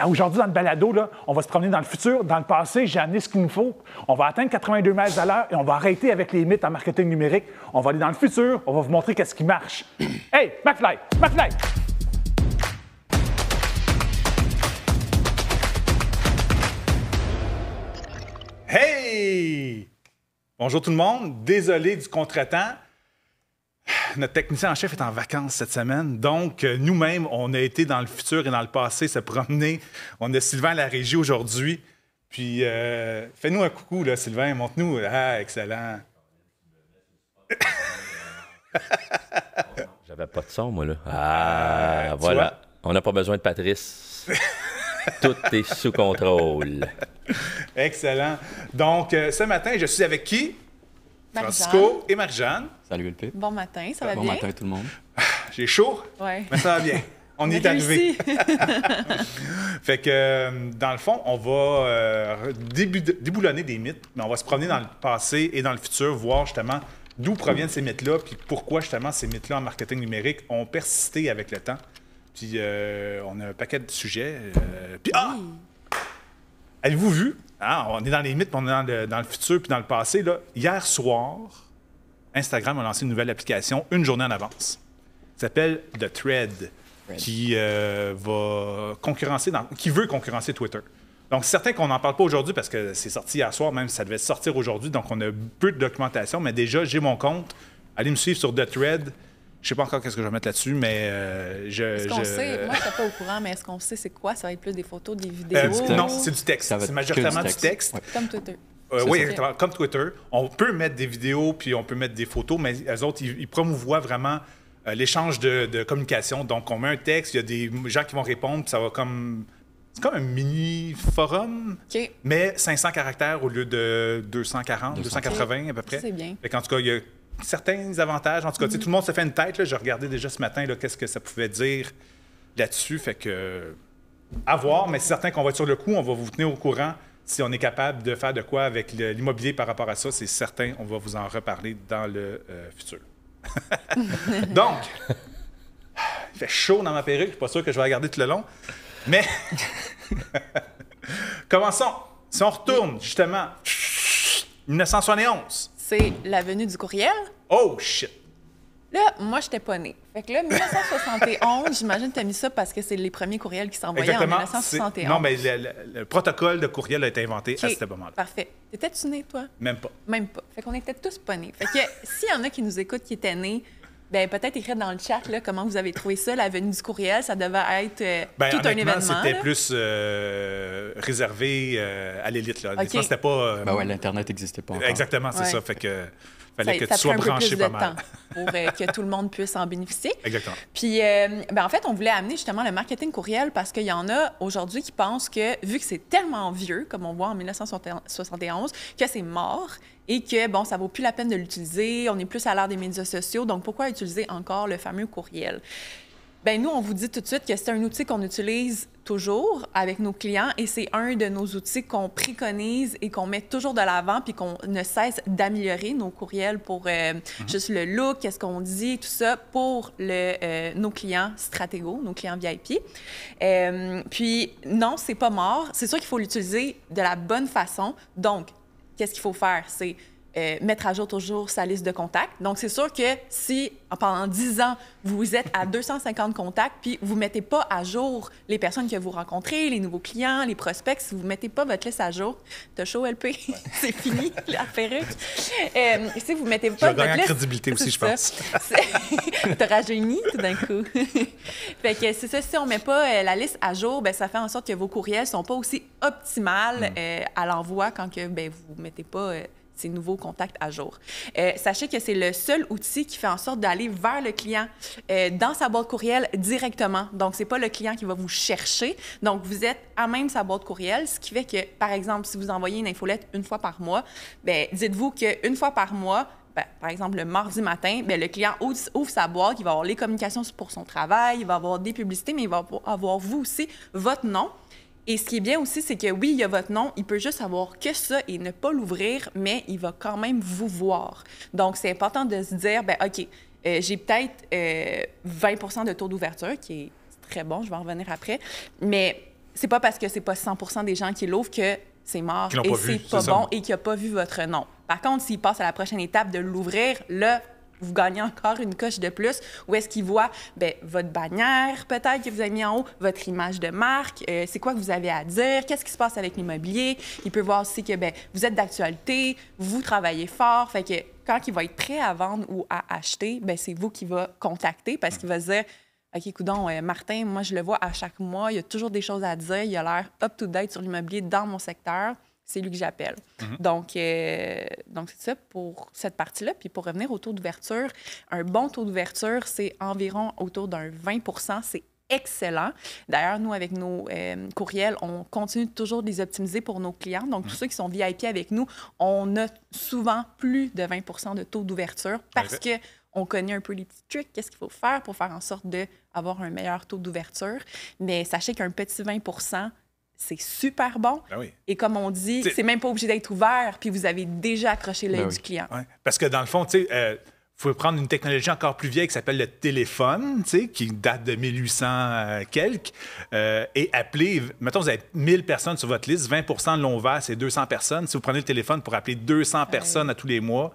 Aujourd'hui, dans le balado, là, on va se promener dans le futur. Dans le passé, j'ai amené ce qu'il nous faut. On va atteindre 82 miles à l'heure et on va arrêter avec les mythes en marketing numérique. On va aller dans le futur. On va vous montrer qu'est-ce qui marche. Hey, McFly! McFly! Hey! Bonjour tout le monde. Désolé du contretemps. Notre technicien en chef est en vacances cette semaine, donc nous-mêmes, on a été dans le futur et dans le passé se promener. On a Sylvain à la régie aujourd'hui. Puis, fais-nous un coucou, là, Sylvain, montre-nous. Ah, excellent. J'avais pas de son, moi, là. Ah, voilà. On n'a pas besoin de Patrice. Tout est sous contrôle. Excellent. Donc, ce matin, je suis avec qui? Francisco et Marie-Jeanne. Salut LP. Bon matin, ça va bien? Bon matin tout le monde. J'ai chaud, mais ça va bien. On y est arrivé. Fait que, dans le fond, on va déboulonner des mythes, mais on va se promener dans le passé et dans le futur, voir justement d'où proviennent ces mythes-là, puis pourquoi justement ces mythes-là en marketing numérique ont persisté avec le temps. Puis on a un paquet de sujets. Puis, avez-vous vu? Ah, on est dans les mythes, puis on est dans le futur, puis dans le passé. Là. Hier soir, Instagram a lancé une nouvelle application, une journée en avance. Ça s'appelle The Thread, qui va concurrencer, qui veut concurrencer Twitter. Donc, c'est certain qu'on n'en parle pas aujourd'hui parce que c'est sorti hier soir, même si ça devait sortir aujourd'hui, donc on a peu de documentation, mais déjà, j'ai mon compte. Allez me suivre sur The Thread. Je ne sais pas encore qu'est-ce que je vais mettre là-dessus, mais Est-ce qu'on sait? Moi, je ne suis pas au courant, mais est-ce qu'on sait c'est quoi? Ça va être plus des photos, des vidéos? Non, c'est du texte. C'est majoritairement du texte. Ouais. Comme Twitter. Oui, exactement. Comme Twitter. On peut mettre des vidéos puis on peut mettre des photos, mais eux autres, ils promouvoient vraiment l'échange de communication. Donc, on met un texte, il y a des gens qui vont répondre, puis ça va comme... C'est comme un mini-forum, mais 500 caractères au lieu de 240, 280 à peu près. C'est bien. Fait qu'en tout cas, il y a certains avantages. En tout cas, tout le monde se fait une tête. Là. Je regardais déjà ce matin qu'est-ce que ça pouvait dire là-dessus. Fait que, à voir, mais c'est certain qu'on va être sur le coup. On va vous tenir au courant si on est capable de faire de quoi avec l'immobilier par rapport à ça. C'est certain, on va vous en reparler dans le futur. Donc, il fait chaud dans ma perruque. Je suis pas sûr que je vais la garder tout le long. Mais, commençons. Si on retourne, justement, 1971. C'est la venue du courriel. Oh, shit! Là, moi, j'étais pas née. Fait que là, 1971, j'imagine que tu as mis ça parce que c'est les premiers courriels qui s'envoyaient en 1971. Non, mais le protocole de courriel a été inventé à ce moment-là. Parfait. T'étais-tu né, toi? Même pas. Même pas. Fait qu'on était tous pas nés. Fait que s'il y en a qui nous écoutent qui étaient nés, ben peut-être écrire dans le chat là, comment vous avez trouvé ça, la venue du courriel. Ça devait être tout un événement. C'était plus réservé à l'élite. Là. Okay. C'était pas... l'Internet n'existait pas encore. Exactement, c'est ça. Fait que fallait que ça tu sois branché pas mal. Ça prend un peu plus de temps pour que tout le monde puisse en bénéficier. Exactement. Puis, en fait, on voulait amener justement le marketing courriel parce qu'il y en a aujourd'hui qui pensent que, vu que c'est tellement vieux, comme on voit en 1971, que c'est mort et que, bon, ça vaut plus la peine de l'utiliser, on est plus à l'ère des médias sociaux, donc pourquoi utiliser encore le fameux courriel? Bien, nous, on vous dit tout de suite que c'est un outil qu'on utilise toujours avec nos clients et c'est un de nos outils qu'on préconise et qu'on met toujours de l'avant puis qu'on ne cesse d'améliorer nos courriels pour juste le look, qu'est-ce qu'on dit, tout ça, pour nos clients stratégos, nos clients VIP. Puis, non, c'est pas mort. C'est sûr qu'il faut l'utiliser de la bonne façon. Donc, qu'est-ce qu'il faut faire? C'est mettre à jour toujours sa liste de contacts. Donc, c'est sûr que si, pendant 10 ans, vous êtes à 250 contacts, puis vous ne mettez pas à jour les personnes que vous rencontrez, les nouveaux clients, les prospects, si vous ne mettez pas votre liste à jour, t'as chaud, LP, c'est fini, la perruque. Si vous ne mettez pas votre liste... Je gagne en crédibilité aussi, je pense. T'as rajeuni tout d'un coup. Fait que c'est ça, si on ne met pas la liste à jour, bien, ça fait en sorte que vos courriels ne sont pas aussi optimales à l'envoi quand que, bien, vous ne mettez pas... ces nouveaux contacts à jour. Sachez que c'est le seul outil qui fait en sorte d'aller vers le client dans sa boîte courriel directement. Donc, c'est pas le client qui va vous chercher. Donc, vous êtes à même sa boîte courriel, ce qui fait que, par exemple, si vous envoyez une infolette une fois par mois, bien, dites-vous qu'une fois par mois, par exemple, le mardi matin, bien, le client ouvre sa boîte, il va avoir les communications pour son travail, il va avoir des publicités, mais il va avoir vous aussi, votre nom. Et ce qui est bien aussi, c'est que oui, il y a votre nom, il peut juste avoir que ça et ne pas l'ouvrir, mais il va quand même vous voir. Donc, c'est important de se dire, bien, OK, j'ai peut-être 20 de taux d'ouverture, qui est très bon, je vais en revenir après, mais c'est pas parce que c'est pas 100% des gens qui l'ouvrent que c'est mort et c'est pas bon et qu'il n'a pas vu votre nom. Par contre, s'il passe à la prochaine étape de l'ouvrir, là, vous gagnez encore une coche de plus. Où est-ce qu'il voit votre bannière, peut-être, que vous avez mis en haut, votre image de marque, c'est quoi que vous avez à dire, qu'est-ce qui se passe avec l'immobilier. Il peut voir aussi que vous êtes d'actualité, vous travaillez fort. Fait que quand il va être prêt à vendre ou à acheter, c'est vous qui va contacter parce qu'il va se dire OK, coudonc, Martin, moi, je le vois à chaque mois, il y a toujours des choses à dire, il a l'air up-to-date sur l'immobilier dans mon secteur. C'est lui que j'appelle. Donc, c'est ça pour cette partie-là. Puis pour revenir au taux d'ouverture, un bon taux d'ouverture, c'est environ autour d'un 20 %. C'est excellent. D'ailleurs, nous, avec nos courriels, on continue toujours de les optimiser pour nos clients. Donc, tous ceux qui sont VIP avec nous, on a souvent plus de 20 % de taux d'ouverture parce que on connaît un peu les petits trucs, qu'est-ce qu'il faut faire pour faire en sorte d'avoir un meilleur taux d'ouverture. Mais sachez qu'un petit 20 %, c'est super bon. Ben oui. Et comme on dit, c'est même pas obligé d'être ouvert, puis vous avez déjà accroché l'œil du client. Ouais. Parce que dans le fond, tu sais, faut prendre une technologie encore plus vieille qui s'appelle le téléphone, tu sais, qui date de 1800 quelques, et appeler, mettons, vous avez 1000 personnes sur votre liste, 20 % de l'ont ouvert, c'est 200 personnes. Si vous prenez le téléphone pour appeler 200 personnes à tous les mois,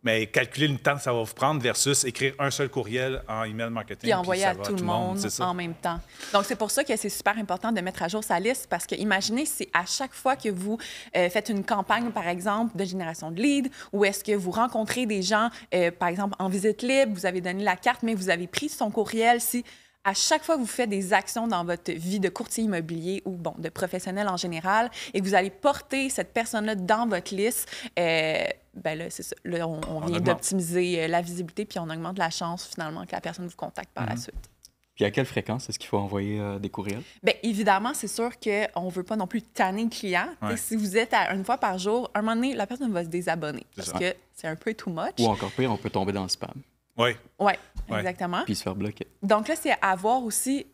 mais calculez le temps que ça va vous prendre versus écrire un seul courriel en email marketing. Puis envoyer à tout le monde en même temps. Donc, c'est pour ça que c'est super important de mettre à jour sa liste parce que imaginez si à chaque fois que vous faites une campagne, par exemple, de génération de leads ou est-ce que vous rencontrez des gens, par exemple, en visite libre, vous avez donné la carte, mais vous avez pris son courriel, si à chaque fois que vous faites des actions dans votre vie de courtier immobilier ou de professionnel en général et que vous allez porter cette personne-là dans votre liste, là, c'est ça. Là, on vient d'optimiser la visibilité puis on augmente la chance finalement que la personne vous contacte par la suite. Puis à quelle fréquence est-ce qu'il faut envoyer des courriels? Bien, évidemment, c'est sûr qu'on ne veut pas non plus tanner le client. Ouais. Si vous êtes à une fois par jour, un moment donné, la personne va se désabonner parce que c'est un peu too much. Ou encore pire, on peut tomber dans le spam. Oui. Oui, exactement. Puis se faire bloquer. Donc là, c'est à voir aussi,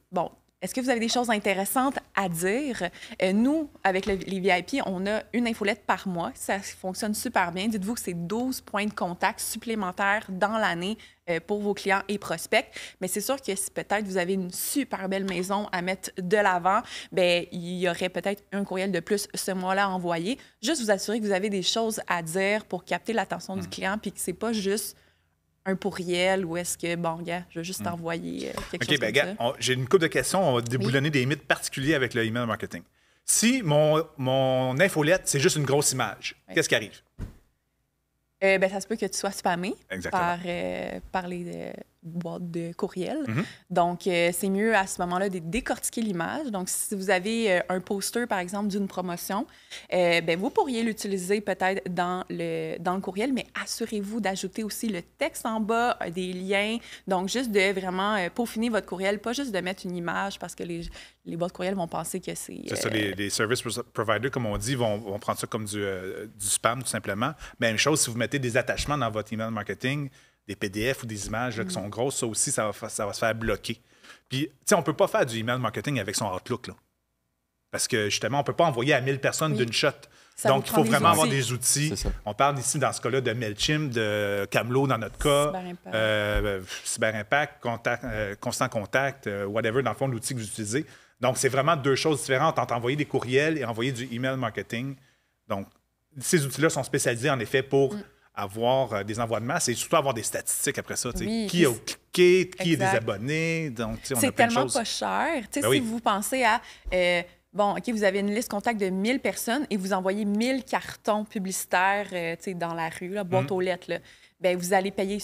est-ce que vous avez des choses intéressantes à dire? Nous, avec les VIP, on a une infolette par mois. Ça fonctionne super bien. Dites-vous que c'est 12 points de contact supplémentaires dans l'année pour vos clients et prospects. Mais c'est sûr que si peut-être vous avez une super belle maison à mettre de l'avant, il y aurait peut-être un courriel de plus ce mois-là à envoyer. Juste vous assurer que vous avez des choses à dire pour capter l'attention du client puis que c'est pas juste un pourriel ou est-ce que, je vais juste t'envoyer quelque chose comme ça? J'ai une couple de questions. On va déboulonner des mythes particuliers avec le email marketing. Si mon infolette, c'est juste une grosse image, qu'est-ce qui arrive? Ça se peut que tu sois spammé par les boîtes de courriel. Donc, c'est mieux à ce moment-là de décortiquer l'image. Donc, si vous avez un poster, par exemple, d'une promotion, vous pourriez l'utiliser peut-être dans le courriel, mais assurez-vous d'ajouter aussi le texte en bas, des liens. Donc, juste de vraiment peaufiner votre courriel, pas juste de mettre une image parce que les boîtes courriel vont penser que c'est... C'est ça, les service providers, comme on dit, vont prendre ça comme du spam, tout simplement. Même chose, si vous mettez des attachements dans votre email marketing, des PDF ou des images là, qui sont grosses, ça aussi, ça va se faire bloquer. Puis, tu sais, on ne peut pas faire du email marketing avec son Outlook, là. Parce que, justement, on ne peut pas envoyer à 1000 personnes d'une shot. Donc, il faut vraiment avoir des outils. On parle ici, dans ce cas-là, de MailChimp, de Camelot, dans notre cas, CyberImpact, Constant Contact, whatever, dans le fond, l'outil que vous utilisez. Donc, c'est vraiment deux choses différentes entre envoyer des courriels et envoyer du email marketing. Donc, ces outils-là sont spécialisés, en effet, pour avoir des envois de masse et surtout avoir des statistiques après ça. Oui, qui a cliqué, qui est désabonné. Donc, on a plein de choses. C'est tellement pas cher. Si vous pensez à... OK, vous avez une liste contact de 1000 personnes et vous envoyez 1000 cartons publicitaires dans la rue, là, boîte aux lettres, là, vous allez payer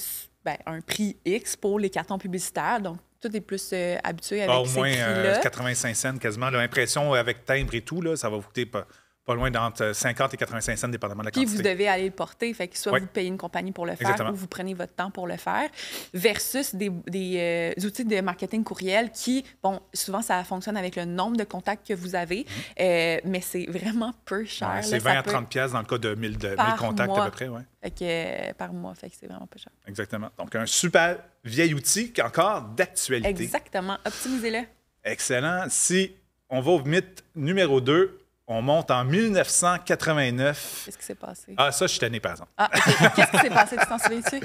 un prix X pour les cartons publicitaires. Donc, tout est plus habitué avec ces prix-là. Au moins 85 cents quasiment. L'impression avec timbre et tout, là, ça va vous coûter pas loin d'entre 50 et 85 cents, dépendamment de la quantité. Puis vous devez aller le porter. Fait que soit vous payez une compagnie pour le faire ou vous prenez votre temps pour le faire. Versus des outils de marketing courriel qui, souvent, ça fonctionne avec le nombre de contacts que vous avez, mais c'est vraiment peu cher. C'est 20 à 30 piastres dans le cas de 1000 contacts à peu près. Fait que, par mois, fait que c'est vraiment pas cher. Exactement. Donc, un super vieil outil qui est encore d'actualité. Exactement. Optimisez-le. Excellent. Si on va au mythe numéro 2, on monte en 1989. Qu'est-ce qui s'est passé? Ah, ça, je suis tanné, par exemple. Ah, OK. Qu'est-ce qui s'est passé? Tu t'en souviens-tu?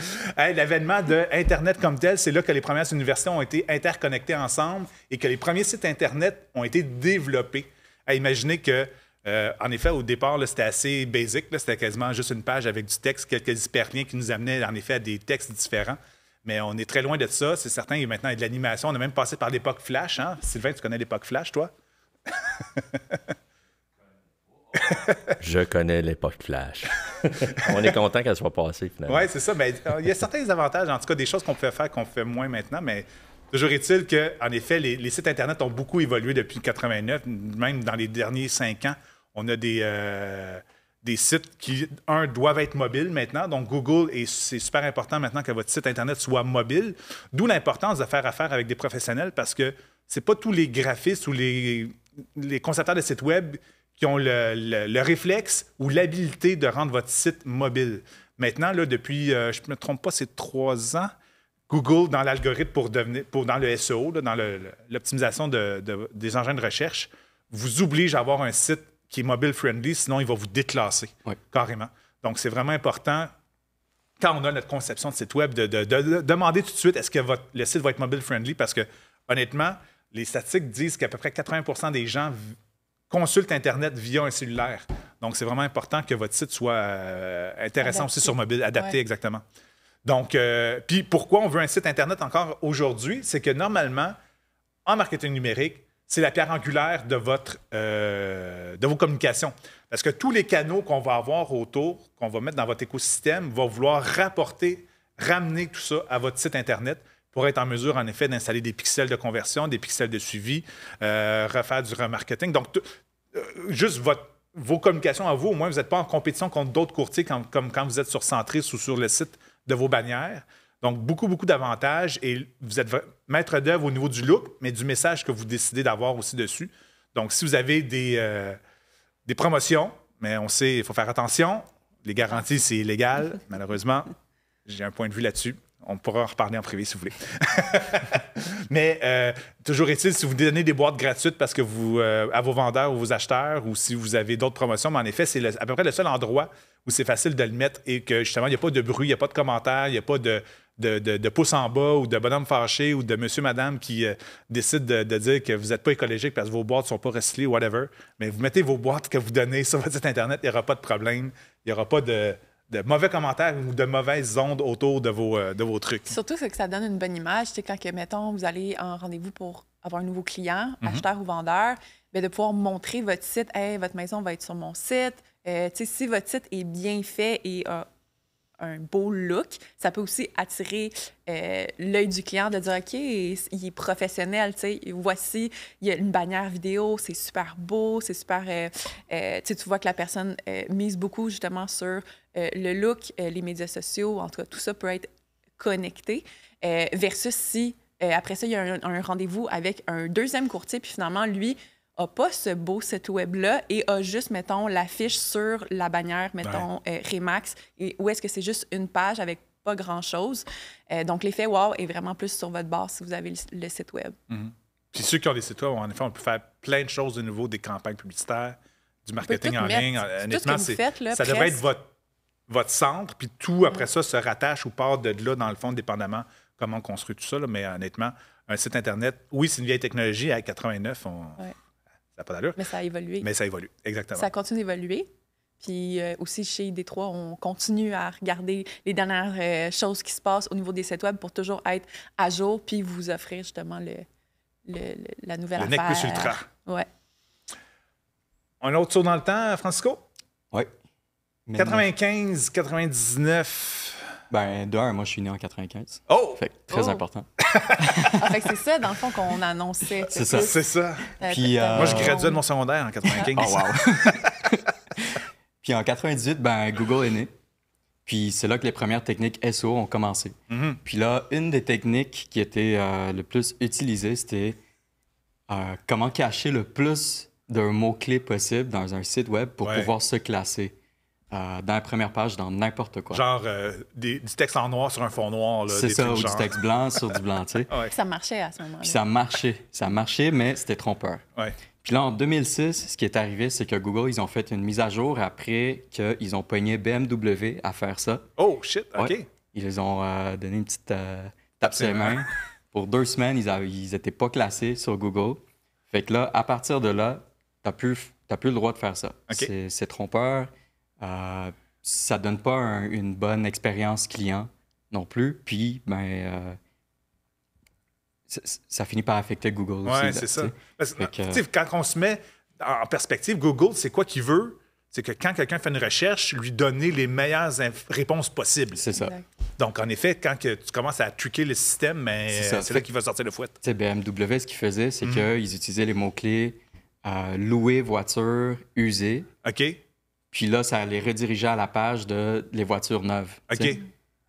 L'avènement de Internet comme tel, c'est là que les premières universités ont été interconnectées ensemble et que les premiers sites Internet ont été développés. Imaginez que, en effet, au départ, c'était assez basic. C'était quasiment juste une page avec du texte, quelques hyperliens qui nous amenaient, en effet, à des textes différents. Mais on est très loin de ça. C'est certain, et maintenant, il y a de l'animation. On a même passé par l'époque Flash. Hein? Sylvain, tu connais l'époque Flash, toi? Je connais l'époque Flash. On est content qu'elle soit passée, finalement. Oui, c'est ça. Mais il y a certains avantages, en tout cas, des choses qu'on pouvait faire qu'on fait moins maintenant, mais toujours est-il qu'en effet, les sites Internet ont beaucoup évolué depuis 1989. Même dans les derniers 5 ans, on a des sites qui, doivent être mobiles maintenant. Donc, Google, et c'est super important maintenant que votre site Internet soit mobile. D'où l'importance de faire affaire avec des professionnels parce que c'est pas tous les graphistes ou les concepteurs de sites web qui ont le réflexe ou l'habilité de rendre votre site mobile. Maintenant, là, depuis, je ne me trompe pas, c'est 3 ans, Google, dans l'algorithme dans le SEO, là, dans l'optimisation des engins de recherche, vous oblige à avoir un site qui est mobile-friendly, sinon il va vous déclasser, carrément. Donc, c'est vraiment important, quand on a notre conception de site web, de demander tout de suite est-ce que le site va être mobile-friendly, parce que, honnêtement, les statistiques disent qu'à peu près 80 des gens consultent Internet via un cellulaire. Donc, c'est vraiment important que votre site soit intéressant adapté. Aussi sur mobile, adapté exactement. Donc, puis pourquoi on veut un site Internet encore aujourd'hui? C'est que normalement, en marketing numérique, c'est la pierre angulaire de vos communications. Parce que tous les canaux qu'on va avoir autour, qu'on va mettre dans votre écosystème, vont vouloir ramener tout ça à votre site Internet pour être en mesure, en effet, d'installer des pixels de conversion, des pixels de suivi, refaire du remarketing. Donc, juste vos communications à vous, au moins, vous n'êtes pas en compétition contre d'autres courtiers comme quand vous êtes sur Centris ou sur le site de vos bannières. Donc, beaucoup, beaucoup d'avantages et vous êtes maître d'œuvre au niveau du look, mais du message que vous décidez d'avoir aussi dessus. Donc, si vous avez des promotions, mais on sait, il faut faire attention. Les garanties, c'est illégal, malheureusement. J'ai un point de vue là-dessus. On pourra en reparler en privé si vous voulez. Mais toujours est-il, si vous donnez des boîtes gratuites parce que à vos vendeurs ou vos acheteurs ou si vous avez d'autres promotions, mais en effet, c'est à peu près le seul endroit où c'est facile de le mettre et que justement, il n'y a pas de bruit, il n'y a pas de commentaires, il n'y a pas de pouce en bas ou de bonhomme fâché ou de monsieur, madame qui décide de dire que vous n'êtes pas écologique parce que vos boîtes ne sont pas recyclées, whatever. Mais vous mettez vos boîtes que vous donnez sur votre site Internet, il n'y aura pas de problème, il n'y aura pas de mauvais commentaires ou de mauvaises ondes autour de vos trucs. Surtout, c'est que ça donne une bonne image. C'est quand, mettons, vous allez en rendez-vous pour avoir un nouveau client, acheteur ou vendeur, bien, de pouvoir montrer votre site. Hey, votre maison va être sur mon site. Si votre site est bien fait et a un beau look, ça peut aussi attirer l'œil du client de dire OK, il est professionnel. Voici, il y a une bannière vidéo, c'est super beau, c'est super. Tu vois que la personne mise beaucoup justement sur le look, les médias sociaux, en tout cas, tout ça peut être connecté. Versus si, après ça, il y a un rendez-vous avec un deuxième courtier, puis finalement, lui, n'a pas ce beau site web-là et a juste, mettons, l'affiche sur la bannière, mettons, Remax, et où est-ce que c'est juste une page avec pas grand-chose. Donc, l'effet wow est vraiment plus sur votre base si vous avez le site web. Puis ceux qui ont des sites web, en effet, on peut faire plein de choses de nouveau, des campagnes publicitaires, du marketing en ligne. Honnêtement, ça devrait être votre centre, puis tout, après ça, se rattache ou part de là, dans le fond, dépendamment comment on construit tout ça. Là. Mais honnêtement, un site Internet, oui, c'est une vieille technologie. À 89, ça n'a pas d'allure. Mais ça a évolué. Mais ça évolue, exactement. Ça continue d'évoluer. Puis aussi, chez Détroit, on continue à regarder les dernières choses qui se passent au niveau des sites web pour toujours être à jour puis vous offrir justement la nouvelle affaire. Le NEC plus Ultra. Ouais. Un autre saut dans le temps, Francisco? Oui. 95, 99... Ben, d'un, moi, je suis né en 95. Oh! Fait que très important. Fait que c'est ça, dans le fond, qu'on annonçait. C'est ça. C'est ça. Puis, moi, je graduais de mon secondaire en 95. Oh, wow! Puis en 98, ben, Google est né. Puis c'est là que les premières techniques SEO ont commencé. Puis là, une des techniques qui était le plus utilisée, c'était comment cacher le plus d'un mot-clé possible dans un site web pour pouvoir se classer dans la première page, dans n'importe quoi. Genre du texte en noir sur un fond noir. C'est ça, ou du texte blanc sur du blanc, tu sais. Ça marchait à ce moment-là. Puis ça marchait, mais c'était trompeur. Ouais. Puis là, en 2006, ce qui est arrivé, c'est que Google, ils ont fait une mise à jour après qu'ils ont pogné BMW à faire ça. Oh, shit, OK. Ouais. Ils les ont donné une petite tape sur les mains. Pour 2 semaines, ils n'étaient pas classés sur Google. Fait que là, à partir de là, t'as plus le droit de faire ça. OK. C'est trompeur. Ça donne pas une bonne expérience client non plus. Puis, ça finit par affecter Google aussi. Oui, c'est ça. Parce que, quand on se met en perspective, Google, c'est quoi qu'il veut? C'est que quand quelqu'un fait une recherche, lui donner les meilleures réponses possibles. C'est ça. Donc, en effet, quand tu commences à truquer le système, c'est là qu'il va sortir le fouet. BMW, ce qu'ils faisaient, c'est qu'ils utilisaient les mots-clés louer voiture usée. OK. Puis là, ça les redirigeait à la page de les voitures neuves. OK.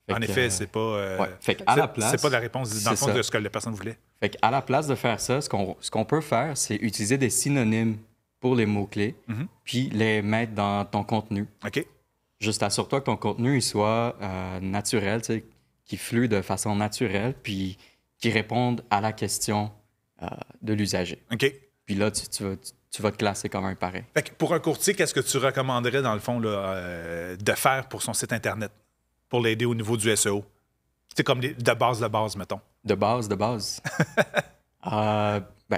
En effet, c'est pas... Fait à la place, c'est pas la réponse, dans le fond, de ce que la personne voulait. Fait qu'à la place de faire ça, ce qu'on peut faire, c'est utiliser des synonymes pour les mots-clés, puis les mettre dans ton contenu. OK. Juste assure-toi que ton contenu il soit naturel, qui flue de façon naturelle, puis qui réponde à la question de l'usager. OK. Puis là, tu vas te classer comme un pareil. Fait que pour un courtier, qu'est-ce que tu recommanderais, dans le fond, là, de faire pour son site Internet, pour l'aider au niveau du SEO? C'est comme de base, mettons. De base?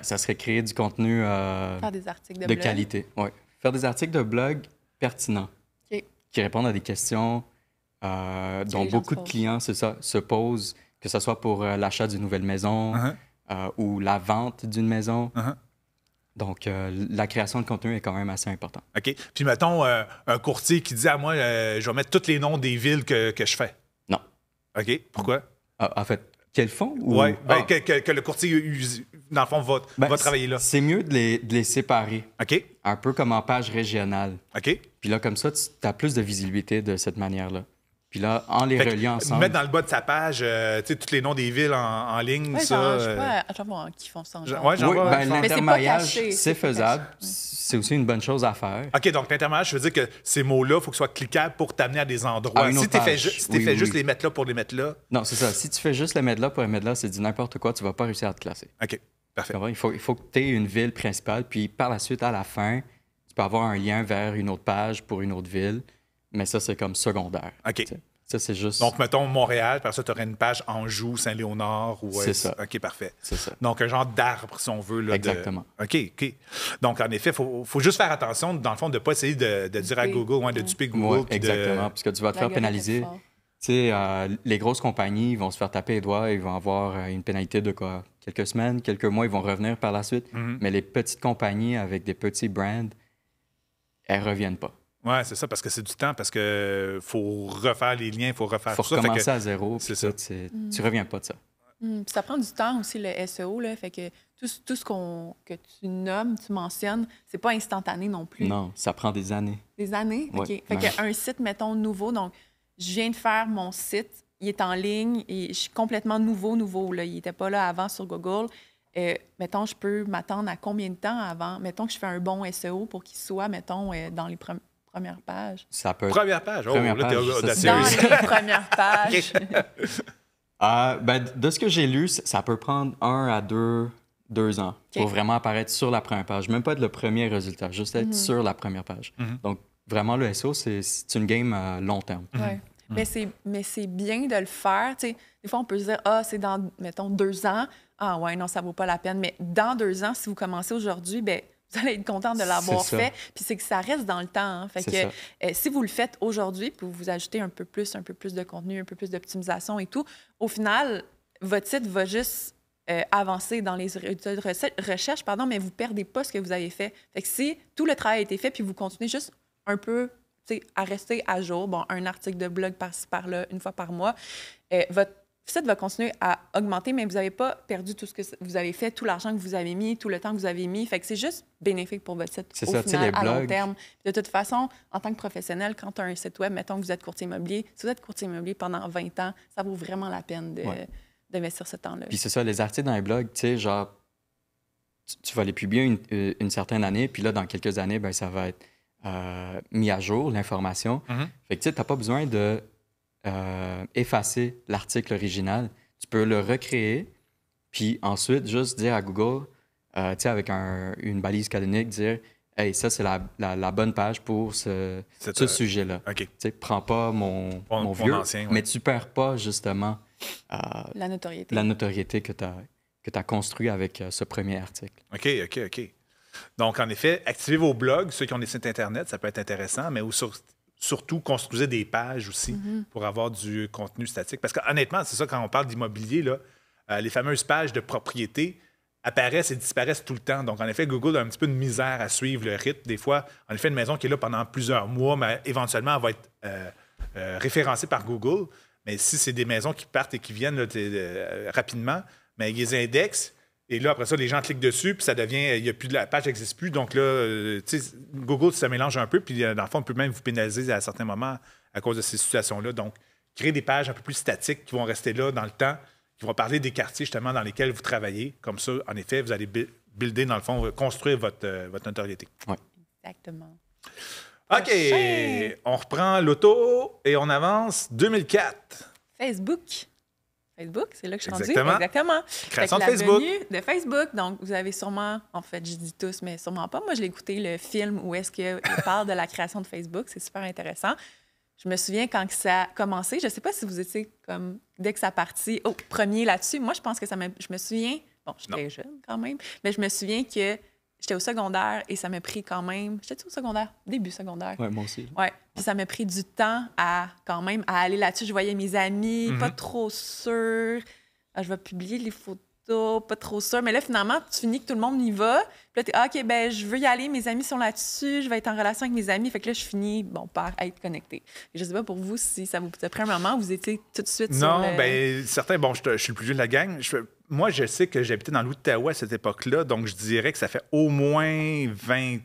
Ça serait créer du contenu faire des articles de de blog. qualité. Ouais. Faire des articles de blog pertinents, qui répondent à des questions dont beaucoup de clients se posent, que ce soit pour l'achat d'une nouvelle maison ou la vente d'une maison. Donc, la création de contenu est quand même assez importante. OK. Puis, mettons, un courtier qui dit à moi, je vais mettre tous les noms des villes que je fais. Non. OK. Pourquoi? En fait, qu'elles font? Oui, que le courtier, dans le fond, va travailler là. C'est mieux de les séparer. OK. Un peu comme en page régionale. OK. Puis là, comme ça, tu as plus de visibilité de cette manière-là. Puis là, en les reliant ensemble... Mettre dans le bas de sa page, tous les noms des villes en ligne, ouais, ça... J'en vois qui font ça. L'intermaillage, c'est faisable. C'est aussi une bonne chose à faire. OK, donc l'intermaillage, je veux dire que ces mots-là, il faut qu'ils soient cliquables pour t'amener à des endroits. Si tu fais juste les mettre là pour les mettre là... Non, c'est ça. Si tu fais juste les mettre là pour les mettre là, c'est du n'importe quoi, tu vas pas réussir à te classer. OK, parfait. Il faut que tu aies une ville principale, puis par la suite, à la fin, tu peux avoir un lien vers une autre page pour une autre ville, mais ça, c'est comme secondaire. OK. Ça, c'est juste... Donc, mettons Montréal, par ça, tu aurais une page Anjou, Saint-Léonard. C'est ça. OK, parfait. C'est ça. Donc, un genre d'arbre, si on veut. Là, exactement. OK. Donc, en effet, il faut juste faire attention, dans le fond, de ne pas essayer de dire à Google, de duper Google. Exactement, parce que tu vas te faire pénaliser. Les grosses compagnies vont se faire taper les doigts, ils vont avoir une pénalité de quoi? Quelques semaines, quelques mois, ils vont revenir par la suite. Mais les petites compagnies avec des petits brands, elles ne reviennent pas. Oui, c'est ça, parce que c'est du temps, parce qu'il faut refaire les liens, il faut refaire tout ça. Il faut recommencer à zéro, c'est ça. Tu ne reviens pas de ça. Puis ça prend du temps aussi, le SEO, là, fait que tout ce que tu nommes, tu mentionnes, c'est pas instantané non plus. Non, ça prend des années. Des années? Ouais, OK. Fait qu'un site, mettons, nouveau, donc je viens de faire mon site, il est en ligne et je suis complètement nouveau, là. Il n'était pas là avant sur Google. Mettons, je peux m'attendre à combien de temps avant? Mettons que je fais un bon SEO pour qu'il soit, mettons, dans les première page. Ça peut... Première page? Oh, première là, t'es audacieux. Dans les premières pages. De ce que j'ai lu, ça peut prendre 1 à 2 ans pour vraiment apparaître sur la première page. Même pas être le premier résultat, juste être sur la première page. Donc, vraiment, le SEO, c'est une game à long terme. Ouais. Mais c'est bien de le faire. T'sais, des fois, on peut se dire, c'est dans, mettons, 2 ans. Ah ouais, non, ça vaut pas la peine. Mais dans 2 ans, si vous commencez aujourd'hui, vous allez être content de l'avoir fait. Puis c'est que ça reste dans le temps. Hein. Fait que si vous le faites aujourd'hui, puis vous ajoutez un peu plus de contenu, un peu plus d'optimisation et tout, au final, votre site va juste avancer dans les résultats de recherche, mais vous ne perdez pas ce que vous avez fait. Fait que si tout le travail a été fait, puis vous continuez juste un peu à rester à jour, un article de blog par-ci, par-là, une fois par mois, votre site va continuer à augmenter, mais vous n'avez pas perdu tout ce que vous avez fait, tout l'argent que vous avez mis, tout le temps que vous avez mis. Fait que c'est juste bénéfique pour votre site final, à long terme. De toute façon, en tant que professionnel, quand tu as un site web, mettons que vous êtes courtier immobilier, si vous êtes courtier immobilier pendant 20 ans, ça vaut vraiment la peine d'investir ce temps-là. Puis c'est ça, les articles dans les blogs, tu sais, genre, tu vas les publier une certaine année, puis là, dans quelques années, ça va être mis à jour, l'information. Fait que tu sais, tu n'as pas besoin de effacer l'article original. Tu peux le recréer, puis ensuite juste dire à Google, tu sais, avec une balise canonique, dire « Hey, ça, c'est la bonne page pour ce sujet-là. Okay. Tu sais, prends pas mon vieux, ancien, mais tu perds pas, justement, la notoriété que tu as construit avec ce premier article. OK. Donc, en effet, activez vos blogs, ceux qui ont des sites Internet, ça peut être intéressant, mais surtout, construisez des pages aussi pour avoir du contenu statique. Parce qu'honnêtement, c'est ça, quand on parle d'immobilier, là, les fameuses pages de propriété apparaissent et disparaissent tout le temps. Donc, en effet, Google a un petit peu de misère à suivre le rythme. Des fois, en effet, une maison qui est là pendant plusieurs mois, mais éventuellement, elle va être référencée par Google. Mais si c'est des maisons qui partent et qui viennent là, rapidement, mais ils les indexent. Et là, après ça, les gens cliquent dessus, puis ça devient, il y a plus de la page n'existe plus. Donc là, tu sais, Google, ça mélange un peu, puis dans le fond, on peut même vous pénaliser à certains moments à cause de ces situations-là. Donc, créer des pages un peu plus statiques qui vont rester là dans le temps, qui vont parler des quartiers justement dans lesquels vous travaillez. Comme ça, en effet, vous allez builder, dans le fond, construire votre notoriété. Oui. Exactement. OK, Prochain. on reprend l'auto et on avance 2004. Facebook. Facebook, c'est là que je suis rendue. Exactement. Exactement. Création Fait de que la Facebook. venue de Facebook. Donc, vous avez sûrement, en fait, je dis tous, mais sûrement pas. Moi, je l'ai écouté, le film où est-ce qu'il parle de la création de Facebook. C'est super intéressant. Je me souviens quand ça a commencé, je ne sais pas si vous étiez comme, dès que ça a parti, au premier là-dessus. Moi, je pense que je me souviens, bon, j'étais jeune quand même, mais je me souviens que j'étais au secondaire et ça m'a pris quand même, j'étais au secondaire, début secondaire. Ouais, moi aussi. Ouais. Puis ça m'a pris du temps quand même à aller là-dessus. Je voyais mes amis, pas trop sûrs. Ah, je vais publier les photos, pas trop sûrs. Mais là, finalement, tu finis que tout le monde y va. Puis là, t'es OK, ben je veux y aller, mes amis sont là-dessus, je vais être en relation avec mes amis. Fait que là, je finis, par être connectée. Je sais pas pour vous si ça vous a pris un moment où vous étiez tout de suite sur Non, le... bien, certains, bon, je suis le plus vieux de la gang. Moi, je sais que j'habitais dans l'Outaouais à cette époque-là, donc je dirais que ça fait au moins 20...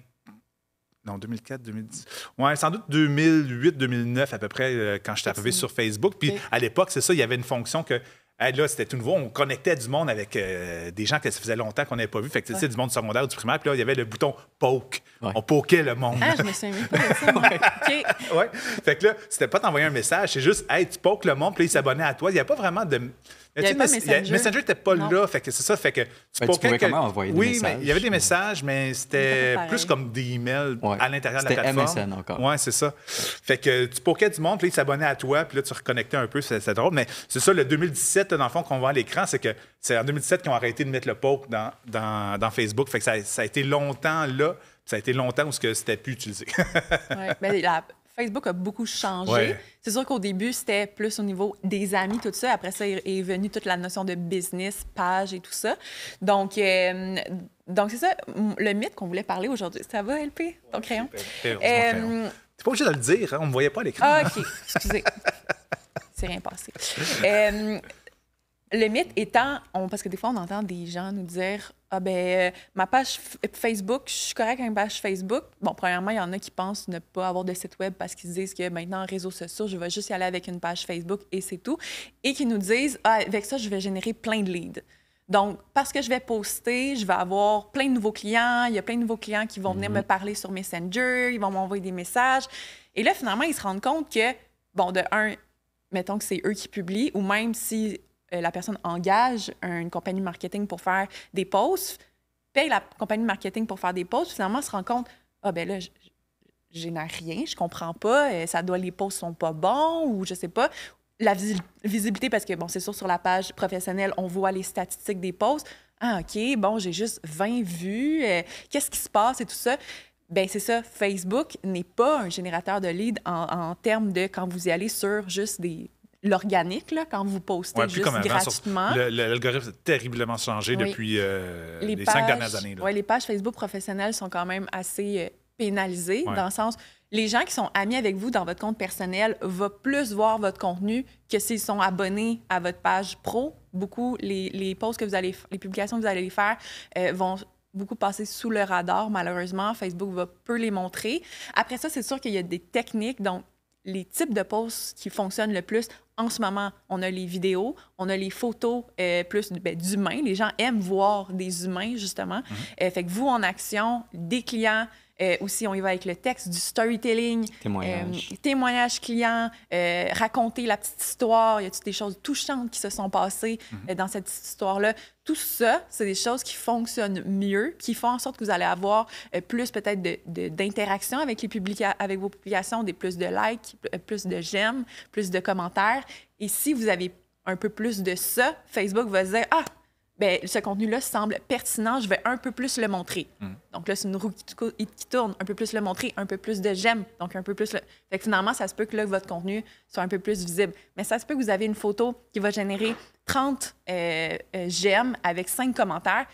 Non, 2004, 2010. Ouais, sans doute 2008, 2009 à peu près, quand je suis arrivé sur Facebook. Puis à l'époque, c'est ça, il y avait une fonction que... là, c'était tout nouveau. On connectait du monde avec des gens que ça faisait longtemps qu'on n'avait pas vu. Fait que, tu sais, du monde du secondaire ou du primaire. Puis là, il y avait le bouton poke. Ouais. On pokait le monde. Ah, je me souviens même pas de ça, moi. OK. Ouais. Fait que là, c'était pas t'envoyer un message, c'est juste, hey, tu pokes le monde, puis là, il s'abonnait à toi. Il n'y a pas vraiment de. Il y avait pas Messenger. Messenger n'était pas Non. là. Fait que c'est ça. Fait que Tu pouvais quand même envoyer des messages. Oui, mais il y avait des messages, mais c'était C'était pas plus comme des emails Ouais. à l'intérieur de la plateforme. C'était MSN encore. Oui, c'est ça. Fait que tu pokais du monde, puis là, il s'abonnait à toi, puis là, tu reconnectais un peu. C'est drôle. Mais c'est ça, le 2017, dans le fond, qu'on voit à l'écran, c'est que c'est en 2017 qu'ils ont arrêté de mettre le poke dans Facebook. Fait que ça a été longtemps là. Ça a été longtemps où c'était plus utilisé. Ouais. Ben, Facebook a beaucoup changé. Ouais. C'est sûr qu'au début, c'était plus au niveau des amis, tout ça. Après ça est venue toute la notion de business, page et tout ça. Donc c'est ça, le mythe qu'on voulait parler aujourd'hui. Ça va, LP, ton crayon? T'es pas obligé de le dire, hein? On ne me voyait pas à l'écran. Ah, OK. Excusez. C'est rien passé. Le mythe étant, parce que des fois, on entend des gens nous dire « Ah ben ma page Facebook, je suis correcte avec une page Facebook. » Bon, premièrement, il y en a qui pensent ne pas avoir de site web parce qu'ils se disent que maintenant, en réseaux sociaux, je vais juste y aller avec une page Facebook et c'est tout. Et qui nous disent « Ah, avec ça, je vais générer plein de leads. » Donc, parce que je vais poster, je vais avoir plein de nouveaux clients. Il y a plein de nouveaux clients qui vont venir me parler sur Messenger, ils vont m'envoyer des messages. Et là, finalement, ils se rendent compte que, bon, de un, mettons que c'est eux qui publient, ou même si la personne engage une compagnie marketing pour faire des posts, paye la compagnie marketing pour faire des posts, finalement, se rend compte, ah ben là, je n'ai rien, je comprends pas, les posts sont pas bons, ou je sais pas. La visibilité, parce que, bon, c'est sûr, sur la page professionnelle, on voit les statistiques des posts. Ah, OK, bon, j'ai juste 20 vues, qu'est-ce qui se passe et tout ça? Bien, c'est ça, Facebook n'est pas un générateur de leads en termes de quand vous y allez sur juste l'organique, là, quand vous postez juste gratuitement. L'algorithme a terriblement changé depuis les 5 dernières années. Oui, les pages Facebook professionnelles sont quand même assez pénalisées, dans le sens, les gens qui sont amis avec vous dans votre compte personnel vont plus voir votre contenu que s'ils sont abonnés à votre page pro. Beaucoup, les posts que les publications que vous allez faire vont beaucoup passer sous le radar, malheureusement. Facebook va peu les montrer. Après ça, c'est sûr qu'il y a des techniques, donc les types de posts qui fonctionnent le plus. En ce moment, on a les vidéos, on a les photos plus d'humains. Les gens aiment voir des humains, justement. Fait que vous, en action, des clients, aussi, on y va avec le texte, du storytelling. Témoignages clients, raconter la petite histoire. Il y a des choses touchantes qui se sont passées dans cette petite histoire-là. Tout ça, c'est des choses qui fonctionnent mieux, qui font en sorte que vous allez avoir plus peut-être d'interaction avec avec vos publications, plus de likes, plus de j'aime, plus de commentaires. Et si vous avez un peu plus de ça, Facebook va se dire « Ah, bien, ce contenu-là semble pertinent, je vais un peu plus le montrer. Donc là, c'est une roue qui tourne, un peu plus le montrer, un peu plus de j'aime, donc un peu plus le... Fait que finalement, ça se peut que là, votre contenu soit un peu plus visible. Mais ça se peut que vous avez une photo qui va générer 30 j'aime avec 5 commentaires.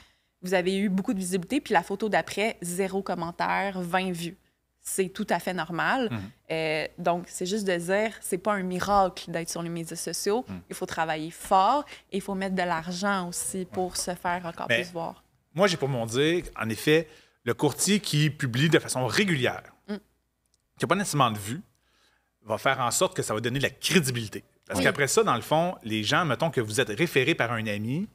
Vous avez eu beaucoup de visibilité, puis la photo d'après, 0 commentaire, 20 vues. C'est tout à fait normal. Donc, c'est juste de dire, c'est pas un miracle d'être sur les médias sociaux. Il faut travailler fort et il faut mettre de l'argent aussi pour se faire encore plus voir. Moi, j'ai pour mon dire, en effet, le courtier qui publie de façon régulière, qui n'a pas nécessairement de vues, va faire en sorte que ça va donner de la crédibilité. Parce qu'après ça, dans le fond, les gens, mettons que vous êtes référé par un ami,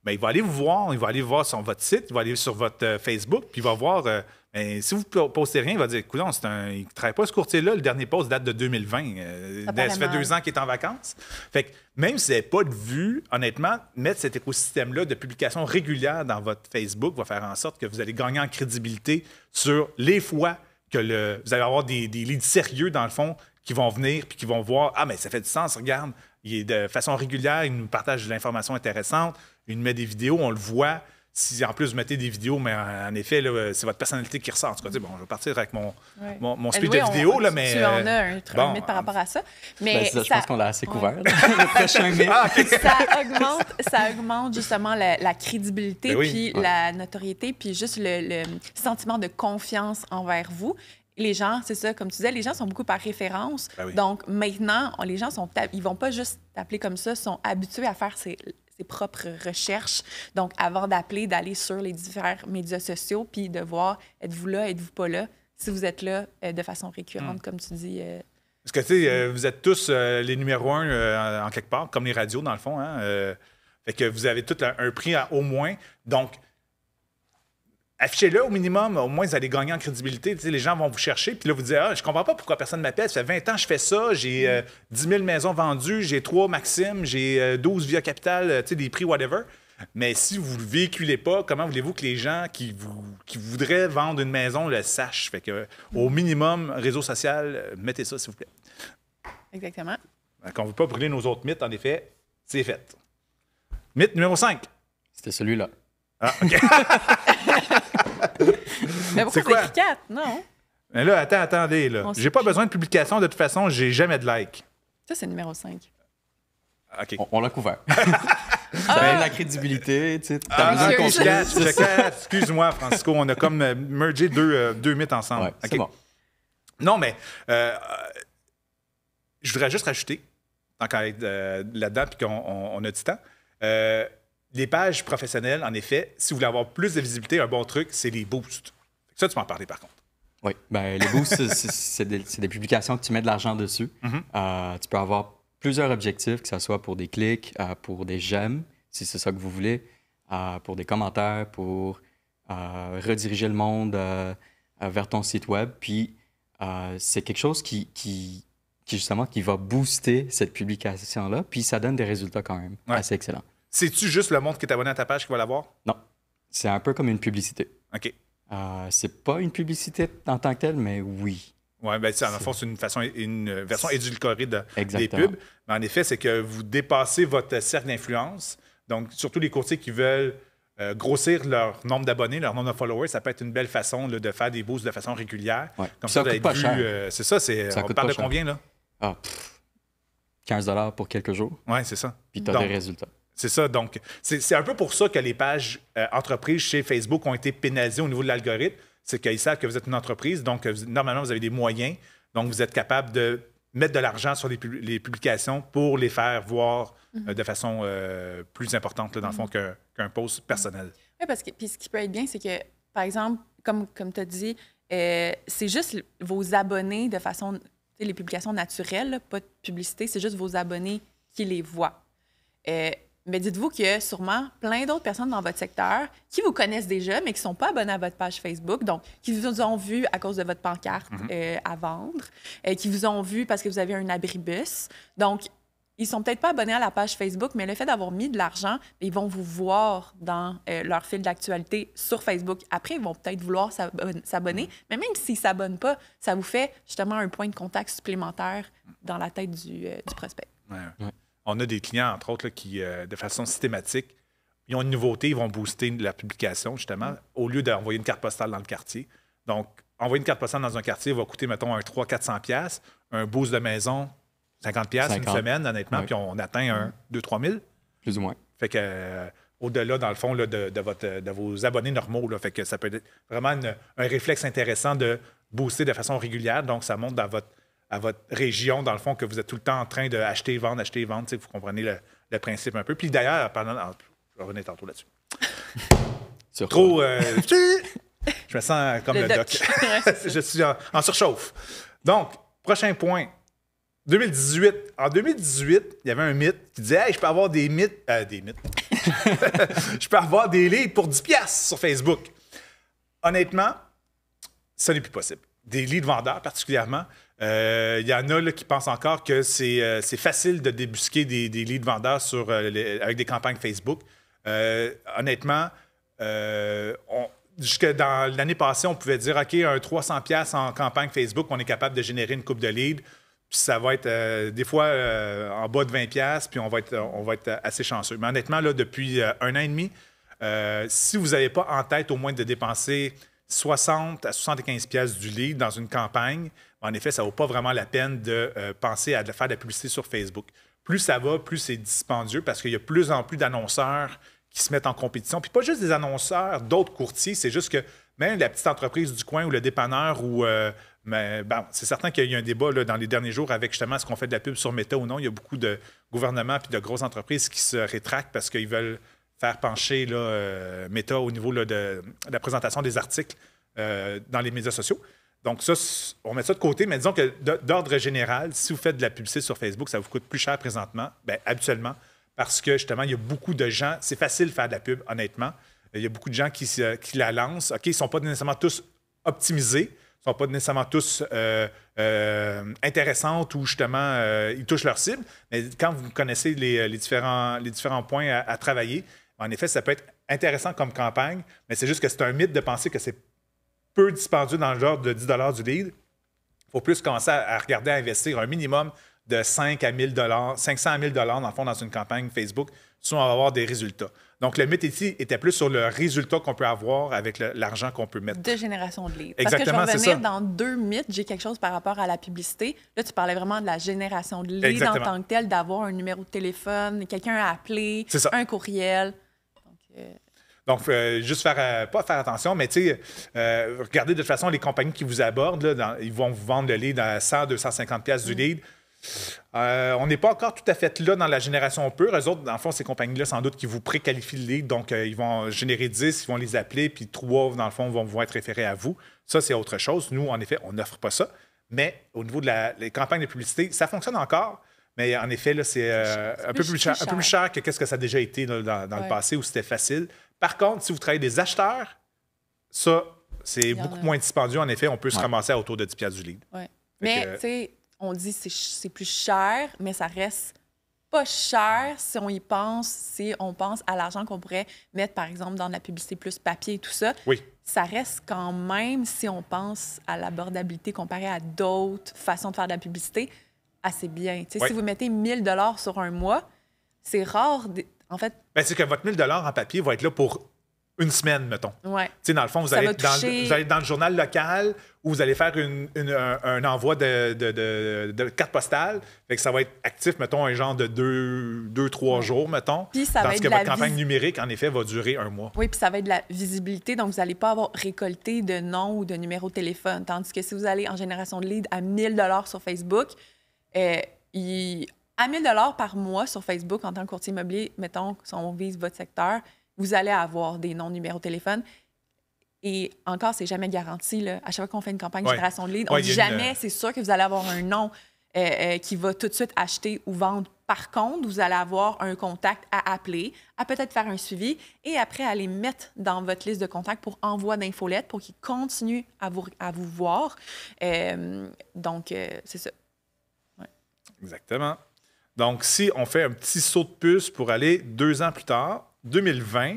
bien, il va aller vous voir, il va aller voir sur votre site, il va aller sur votre Facebook, puis il va voir, bien, si vous ne postez rien, il va dire, écoute, il ne travaille pas ce courtier-là, le dernier post date de 2020, ça fait 2 ans qu'il est en vacances. Fait que même si vous n'avez pas de vue, honnêtement, mettre cet écosystème-là de publication régulière dans votre Facebook va faire en sorte que vous allez gagner en crédibilité sur les fois que vous allez avoir des leads sérieux, dans le fond, qui vont venir puis qui vont voir, ah, mais ça fait du sens, regarde, il est de façon régulière, il nous partage de l'information intéressante, il nous met des vidéos, on le voit. Si en plus vous mettez des vidéos, mais en effet, c'est votre personnalité qui ressort. En tout cas, bon, je vais partir avec mon speech de vidéo, là, mais... Tu en as un mythe par rapport à ça. Mais je pense qu'on l'a assez couvert. Le prochain mythe. Ça augmente justement la crédibilité, puis la notoriété, puis juste le sentiment de confiance envers vous. Les gens, c'est ça, comme tu disais, les gens sont beaucoup par référence. Donc, maintenant, les gens ils vont pas juste t'appeler comme ça, sont habitués à faire ses propres recherches. Donc, avant d'appeler, d'aller sur les différents médias sociaux, puis de voir, êtes-vous là, êtes-vous pas là, si vous êtes là de façon récurrente, comme tu dis. Parce que, tu sais, vous êtes tous les numéros 1 en quelque part, comme les radios, dans le fond. Hein, fait que vous avez tous un prix au moins. Donc, affichez-le au minimum, au moins vous allez gagner en crédibilité. Les gens vont vous chercher, puis là, vous dites, je comprends pas pourquoi personne ne m'appelle. Ça fait 20 ans que je fais ça, j'ai 10 000 maisons vendues, j'ai 3 Maxime, j'ai 12 Via Capital, des prix, whatever. Mais si vous ne le véhiculez pas, comment voulez-vous que les gens qui voudraient vendre une maison le sachent? Fait que, au minimum, réseau social, mettez ça, s'il vous plaît. Exactement. Donc, on ne veut pas brûler nos autres mythes, en effet, c'est fait. Mythe numéro 5. C'était celui-là. Ah, OK. Mais pourquoi c'est écrit 4? Non. Mais là, attendez, là. J'ai pas besoin de publication, de toute façon, j'ai jamais de like. Ça, c'est le numéro 5. OK. On l'a couvert. La crédibilité, tu sais. Excuse-moi, Francisco, on a comme mergé deux mythes ensemble. Ouais, c'est bon. Non, mais je voudrais juste rajouter, tant qu'à être là-dedans, puis qu'on a du temps, les pages professionnelles, en effet, si vous voulez avoir plus de visibilité, un bon truc, c'est les boosts. Ça, tu m'en parlais, par contre. Oui, bien, les boosts, c'est des publications que tu mets de l'argent dessus. Tu peux avoir plusieurs objectifs, que ce soit pour des clics, pour des j'aime, si c'est ça que vous voulez, pour des commentaires, pour rediriger le monde vers ton site web. Puis, c'est quelque chose qui justement, qui va booster cette publication-là, puis ça donne des résultats quand même assez excellents. C'est-tu juste le monde qui est abonné à ta page qui va l'avoir? Non. C'est un peu comme une publicité. OK. C'est pas une publicité en tant que telle, mais oui. Oui, bien, en fond, c'est une version édulcorée des pubs. Mais en effet, c'est que vous dépassez votre cercle d'influence. Donc, surtout les courtiers qui veulent grossir leur nombre d'abonnés, leur nombre de followers, ça peut être une belle façon là, de faire des boosts de façon régulière. Ouais. Comme ça coûte pas cher. C'est ça, on parle de combien, là? 15 $ pour quelques jours. Oui, c'est ça. Puis tu as des résultats. C'est ça. Donc, c'est un peu pour ça que les pages entreprises chez Facebook ont été pénalisées au niveau de l'algorithme. C'est qu'ils savent que vous êtes une entreprise, donc normalement, vous avez des moyens. Donc, vous êtes capable de mettre de l'argent sur les publications pour les faire voir de façon plus importante, là, dans le fond, qu'un post personnel. Oui, parce que puis ce qui peut être bien, c'est que, par exemple, comme tu as dit, c'est juste vos abonnés de façon... Les publications naturelles, là, pas de publicité, c'est juste vos abonnés qui les voient. Mais dites-vous qu'il y a sûrement plein d'autres personnes dans votre secteur qui vous connaissent déjà, mais qui ne sont pas abonnés à votre page Facebook, donc qui vous ont vu à cause de votre pancarte à vendre, qui vous ont vu parce que vous avez un abribus. Donc, ils ne sont peut-être pas abonnés à la page Facebook, mais le fait d'avoir mis de l'argent, ils vont vous voir dans leur fil d'actualité sur Facebook. Après, ils vont peut-être vouloir s'abonner, mais même s'ils ne s'abonnent pas, ça vous fait justement un point de contact supplémentaire dans la tête du prospect. Ouais. On a des clients, entre autres, là, qui, de façon systématique, Ils ont une nouveauté, ils vont booster la publication, justement, au lieu d'envoyer une carte postale dans le quartier. Donc, envoyer une carte postale dans un quartier va coûter, mettons, un 300-400$. Un boost de maison, 50$ une semaine, honnêtement, puis on atteint un 2-3 000. Plus ou moins. Fait que, au-delà, dans le fond, là, de vos abonnés normaux, là, fait que ça peut être vraiment un réflexe intéressant de booster de façon régulière. Donc, ça montre à votre région, dans le fond, que vous êtes tout le temps en train d'acheter, vendre, acheter, vendre. Vous comprenez le principe un peu. Puis d'ailleurs, je vais revenir tantôt là-dessus. Trop... je me sens comme le doc. Je suis en surchauffe. Donc, prochain point. 2018. En 2018, il y avait un mythe qui disait « Hey, je peux avoir des mythes... je peux avoir des leads pour 10$ sur Facebook. » Honnêtement, ça n'est plus possible. Des leads vendeurs, particulièrement. Il y en a là, qui pensent encore que c'est facile de débusquer des leads vendeurs avec des campagnes Facebook. Honnêtement, jusque dans l'année passée, on pouvait dire OK, un 300$ en campagne Facebook, on est capable de générer une coupe de leads. Puis ça va être des fois en bas de 20$, puis on va être assez chanceux. Mais honnêtement, là, depuis 1 an et demi, si vous n'avez pas en tête au moins de dépenser 60 à 75$ du lead dans une campagne, en effet, ça ne vaut pas vraiment la peine de penser à faire de la publicité sur Facebook. Plus ça va, plus c'est dispendieux parce qu'il y a de plus en plus d'annonceurs qui se mettent en compétition. Puis pas juste des annonceurs, d'autres courtiers, c'est juste que même la petite entreprise du coin ou le dépanneur c'est certain qu'il y a eu un débat là, dans les derniers jours avec justement est-ce qu'on fait de la pub sur Meta ou non. Il y a beaucoup de gouvernements et de grosses entreprises qui se rétractent parce qu'ils veulent faire pencher là, Meta au niveau là, de la présentation des articles dans les médias sociaux. Donc ça, on met ça de côté, mais disons que d'ordre général, si vous faites de la publicité sur Facebook, ça vous coûte plus cher présentement, habituellement, parce que justement, il y a beaucoup de gens, c'est facile de faire de la pub, honnêtement. Il y a beaucoup de gens qui la lancent. OK, ils ne sont pas nécessairement tous optimisés, ne sont pas nécessairement tous intéressantes ou justement, ils touchent leur cible. Mais quand vous connaissez les différents points à travailler, en effet, ça peut être intéressant comme campagne, mais c'est juste que c'est un mythe de penser que c'est peu dispendieux dans le genre de 10$ du lead. Il faut plus commencer à regarder à investir un minimum de 500 à 1000$ dans le fond dans une campagne Facebook. Sinon, on va avoir des résultats. Donc, le mythe ici était plus sur le résultat qu'on peut avoir avec l'argent qu'on peut mettre. De génération de leads. Exactement, parce que je vais revenir dans 2 mythes. J'ai quelque chose par rapport à la publicité. Là, tu parlais vraiment de la génération de leads en tant que telle, d'avoir un numéro de téléphone, quelqu'un à appeler, un courriel. Donc, juste pas faire attention, mais tu sais, regardez de toute façon les compagnies qui vous abordent, là, ils vont vous vendre le lead à 100-250$ du lead. On n'est pas encore tout à fait là dans la génération pure. Eux autres, dans le fond, ces compagnies-là, sans doute, qui vous préqualifient le lead. Donc, ils vont générer 10, ils vont les appeler, puis 3, dans le fond, vont être référés à vous. Ça, c'est autre chose. Nous, en effet, on n'offre pas ça. Mais au niveau des campagnes de publicité, ça fonctionne encore. Mais en effet, là, c'est un peu plus cher que ce que ça a déjà été dans le passé où c'était facile. Par contre, si vous travaillez des acheteurs, ça, c'est beaucoup moins dispendieux. En effet, on peut se ramasser à autour de 10$ du lead. Ouais. Mais, tu sais, on dit que c'est plus cher, mais ça reste pas cher si on y pense, si on pense à l'argent qu'on pourrait mettre, par exemple, dans de la publicité plus papier et tout ça. Oui. Ça reste quand même, si on pense à l'abordabilité comparée à d'autres façons de faire de la publicité, assez bien. Si vous mettez 1000$ sur un mois, c'est rare, en fait... c'est que votre 1000$ en papier va être là pour une semaine, mettons. Ouais. Dans le fond, vous allez être dans le journal local où vous allez faire un envoi de carte postale. Fait que ça va être actif, mettons, un genre de 2-3 jours, mettons. Puis ça va être votre campagne numérique, en effet, va durer 1 mois. Oui, puis ça va être de la visibilité. Donc, vous n'allez pas avoir récolté de nom ou de numéro de téléphone. Tandis que si vous allez en génération de leads à 1000$ sur Facebook, à 1000$ par mois sur Facebook en tant que courtier immobilier, mettons, si on vise votre secteur, vous allez avoir des noms, numéros de téléphone. Et encore, c'est jamais garanti. Là. À chaque fois qu'on fait une campagne de génération de leads, on ne dit jamais, c'est sûr que vous allez avoir un nom qui va tout de suite acheter ou vendre. Par contre, vous allez avoir un contact à appeler, à peut-être faire un suivi et après à les mettre dans votre liste de contacts pour envoi d'infolettes pour qu'ils continuent à vous voir. Donc, c'est ça. Ouais. Exactement. Donc, si on fait un petit saut de puce pour aller 2 ans plus tard, 2020,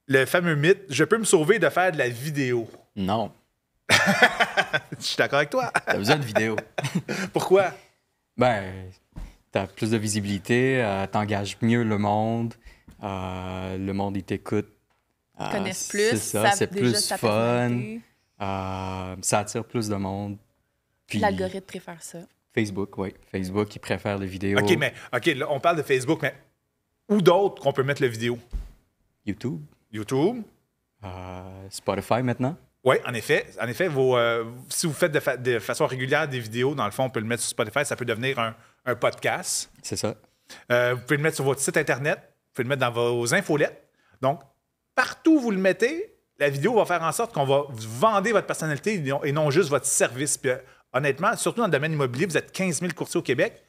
le fameux mythe, je peux me sauver de faire de la vidéo. Non. Je suis d'accord avec toi. T'as besoin de vidéo. Pourquoi? T'as plus de visibilité, t'engages mieux le monde, Le monde, il t'écoute. Ils connaissent plus. C'est ça, c'est plus fun. Ça attire plus de monde. Puis... L'algorithme préfère ça. Facebook, oui. Facebook, il préfère les vidéos. OK, là, on parle de Facebook, mais où d'autres qu'on peut mettre la vidéo? YouTube. YouTube. Spotify maintenant. Oui, en effet. En effet, si vous faites de façon régulière des vidéos, dans le fond, on peut le mettre sur Spotify, ça peut devenir un podcast. C'est ça. Vous pouvez le mettre sur votre site Internet, vous pouvez le mettre dans vos infolettes. Donc, partout où vous le mettez, la vidéo va faire en sorte qu'on va vendre votre personnalité et non juste votre service. Puis, honnêtement, surtout dans le domaine immobilier, vous êtes 15 000 courtiers au Québec.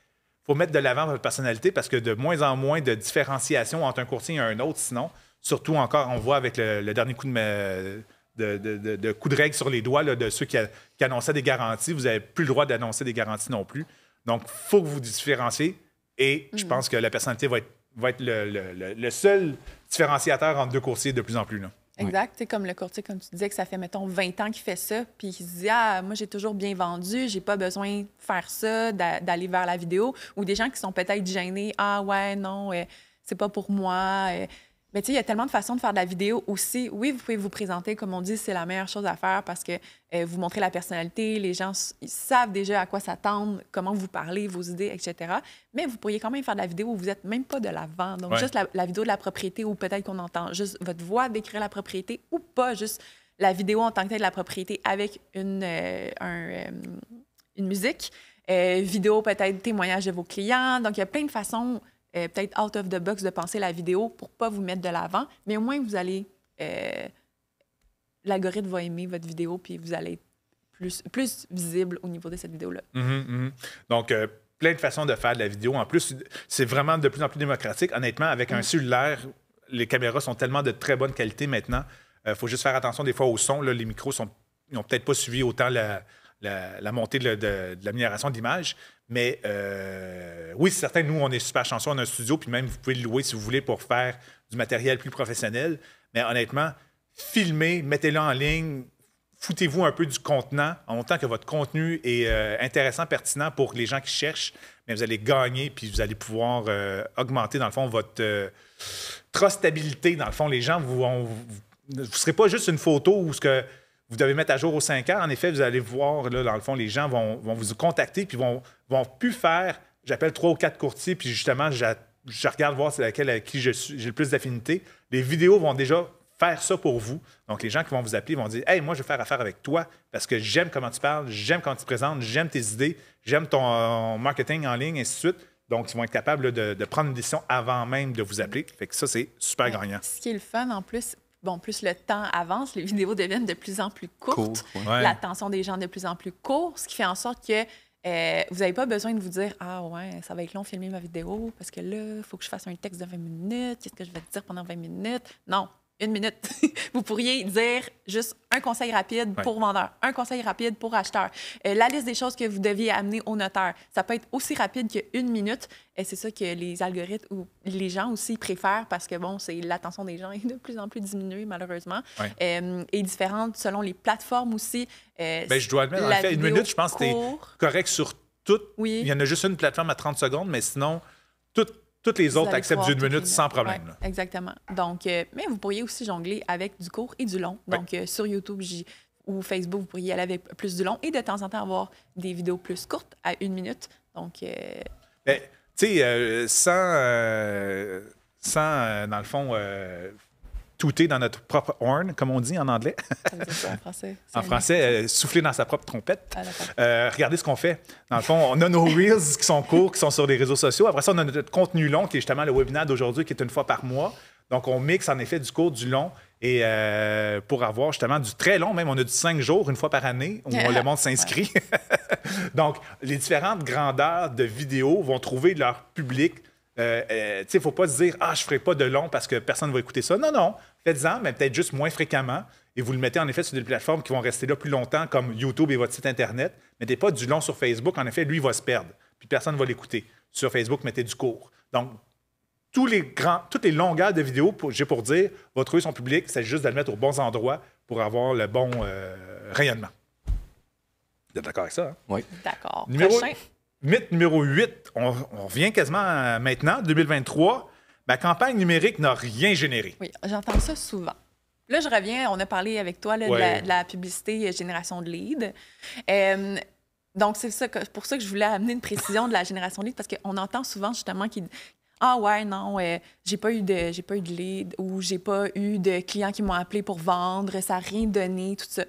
Il faut mettre de l'avant votre personnalité parce que de moins en moins de différenciation entre un courtier et un autre, sinon, surtout encore, on voit avec le dernier coup de coup de règle sur les doigts là, de ceux qui annonçaient des garanties. Vous n'avez plus le droit d'annoncer des garanties non plus. Donc, il faut que vous différenciez et je pense que la personnalité va être le seul différenciateur entre deux courtiers de plus en plus. Là. Exact. C'est comme le courtier, comme tu disais, que ça fait, mettons, 20 ans qu'il fait ça, puis il se dit « Ah, moi, j'ai toujours bien vendu, j'ai pas besoin de faire ça, d'aller vers la vidéo. » Ou des gens qui sont peut-être gênés « Ah, ouais, non, c'est pas pour moi. » Mais tu sais, il y a tellement de façons de faire de la vidéo aussi. Oui, vous pouvez vous présenter, comme on dit, c'est la meilleure chose à faire parce que vous montrez la personnalité, les gens ils savent déjà à quoi s'attendre, comment vous parlez, vos idées, etc. Mais vous pourriez quand même faire de la vidéo où vous n'êtes même pas de l'avant. Donc, juste la vidéo de la propriété où peut-être qu'on entend juste votre voix décrire la propriété ou pas juste la vidéo en tant que telle de la propriété avec une musique. Vidéo, peut-être témoignage de vos clients. Donc, il y a plein de façons... peut-être out of the box de penser la vidéo pour ne pas vous mettre de l'avant, mais au moins vous allez... l'algorithme va aimer votre vidéo puis vous allez être plus visible au niveau de cette vidéo-là. Donc, plein de façons de faire de la vidéo. En plus, c'est vraiment de plus en plus démocratique. Honnêtement, avec un cellulaire, les caméras sont tellement de très bonne qualité maintenant. Il faut juste faire attention des fois au son. Là, les micros n'ont peut-être pas suivi autant la montée de l'amélioration de l'image. Mais oui, c'est certain, nous, on est super chanceux, on a un studio, puis même, vous pouvez le louer si vous voulez pour faire du matériel plus professionnel. Mais honnêtement, filmez, mettez-le en ligne, foutez-vous un peu du contenant, en autant que votre contenu est intéressant, pertinent pour les gens qui cherchent, mais vous allez gagner, puis vous allez pouvoir augmenter, dans le fond, votre trustabilité. Dans le fond, les gens, vous ne serez pas juste une photo où ce que vous devez mettre à jour aux 5 ans. En effet, vous allez voir, là, dans le fond, les gens vont vous contacter puis vont plus faire, j'appelle 3 ou 4 courtiers, puis justement, je regarde voir c'est laquelle avec qui j'ai le plus d'affinité. Les vidéos vont déjà faire ça pour vous. Donc, les gens qui vont vous appeler vont dire « Hey, moi, je vais faire affaire avec toi parce que j'aime comment tu parles, j'aime comment tu te présentes, j'aime tes idées, j'aime ton marketing en ligne, et ainsi de suite. » Donc, ils vont être capables là, de prendre une décision avant même de vous appeler. Fait que ça, c'est super gagnant. Ce qui est le fun, en plus, plus le temps avance, les vidéos deviennent de plus en plus courtes. L'attention des gens de plus en plus courte, ce qui fait en sorte que vous n'avez pas besoin de vous dire « Ah ouais, ça va être long de filmer ma vidéo parce que là, il faut que je fasse un texte de 20 minutes. Qu'est-ce que je vais te dire pendant 20 minutes? » Non, 1 minute. Vous pourriez dire juste un conseil rapide pour vendeur, un conseil rapide pour acheteur. La liste des choses que vous deviez amener au notaire. Ça peut être aussi rapide qu'1 minute. Et c'est ça que les algorithmes ou les gens aussi préfèrent parce que, c'est l'attention des gens est de plus en plus diminuée, malheureusement. Et différente selon les plateformes aussi. Je dois admettre, en fait, 1 minute, je pense que c'est correct sur toutes. Oui. Il y en a juste une plateforme à 30 secondes, mais sinon, toutes les autres acceptent d'1 minute sans problème. Ouais, exactement. Donc, mais vous pourriez aussi jongler avec du court et du long. Donc, sur YouTube ou Facebook, vous pourriez aller avec plus du long et de temps en temps avoir des vidéos plus courtes à 1 minute. Donc, tu sais, sans dans le fond, touter dans notre propre horn, comme on dit en anglais. Ça veut dire ça en français? En français, souffler dans sa propre trompette. Regardez ce qu'on fait. Dans le fond, on a nos Reels qui sont courts, qui sont sur les réseaux sociaux. Après ça, on a notre contenu long, qui est justement le webinaire d'aujourd'hui, qui est 1 fois par mois. Donc, on mixe en effet du court, du long. Et pour avoir justement du très long, même, on a du 5 jours, 1 fois par année, où le monde s'inscrit. Donc, les différentes grandeurs de vidéos vont trouver leur public. Il ne faut pas se dire « Ah, je ne ferai pas de long parce que personne ne va écouter ça. » Non, faites-en, mais peut-être juste moins fréquemment. Et vous le mettez en effet sur des plateformes qui vont rester là plus longtemps, comme YouTube et votre site Internet. Mettez pas du long sur Facebook. En effet, lui, il va se perdre. Puis personne ne va l'écouter. Sur Facebook, mettez du court. Donc, toutes les longueurs de vidéos, j'ai pour dire, va trouver son public. C'est juste de le mettre aux bons endroits pour avoir le bon rayonnement. Vous êtes d'accord avec ça? Hein? Oui. D'accord. Mythe numéro 8, on revient quasiment maintenant, 2023. Ma campagne numérique n'a rien généré. Oui, j'entends ça souvent. Là, je reviens, on a parlé avec toi là, de la publicité génération de leads. Donc, c'est pour ça que je voulais amener une précision de la génération de leads, parce qu'on entend souvent justement qu'il ah ouais, non, j'ai pas eu de lead ou j'ai pas eu de clients qui m'ont appelé pour vendre, ça n'a rien donné, tout ça.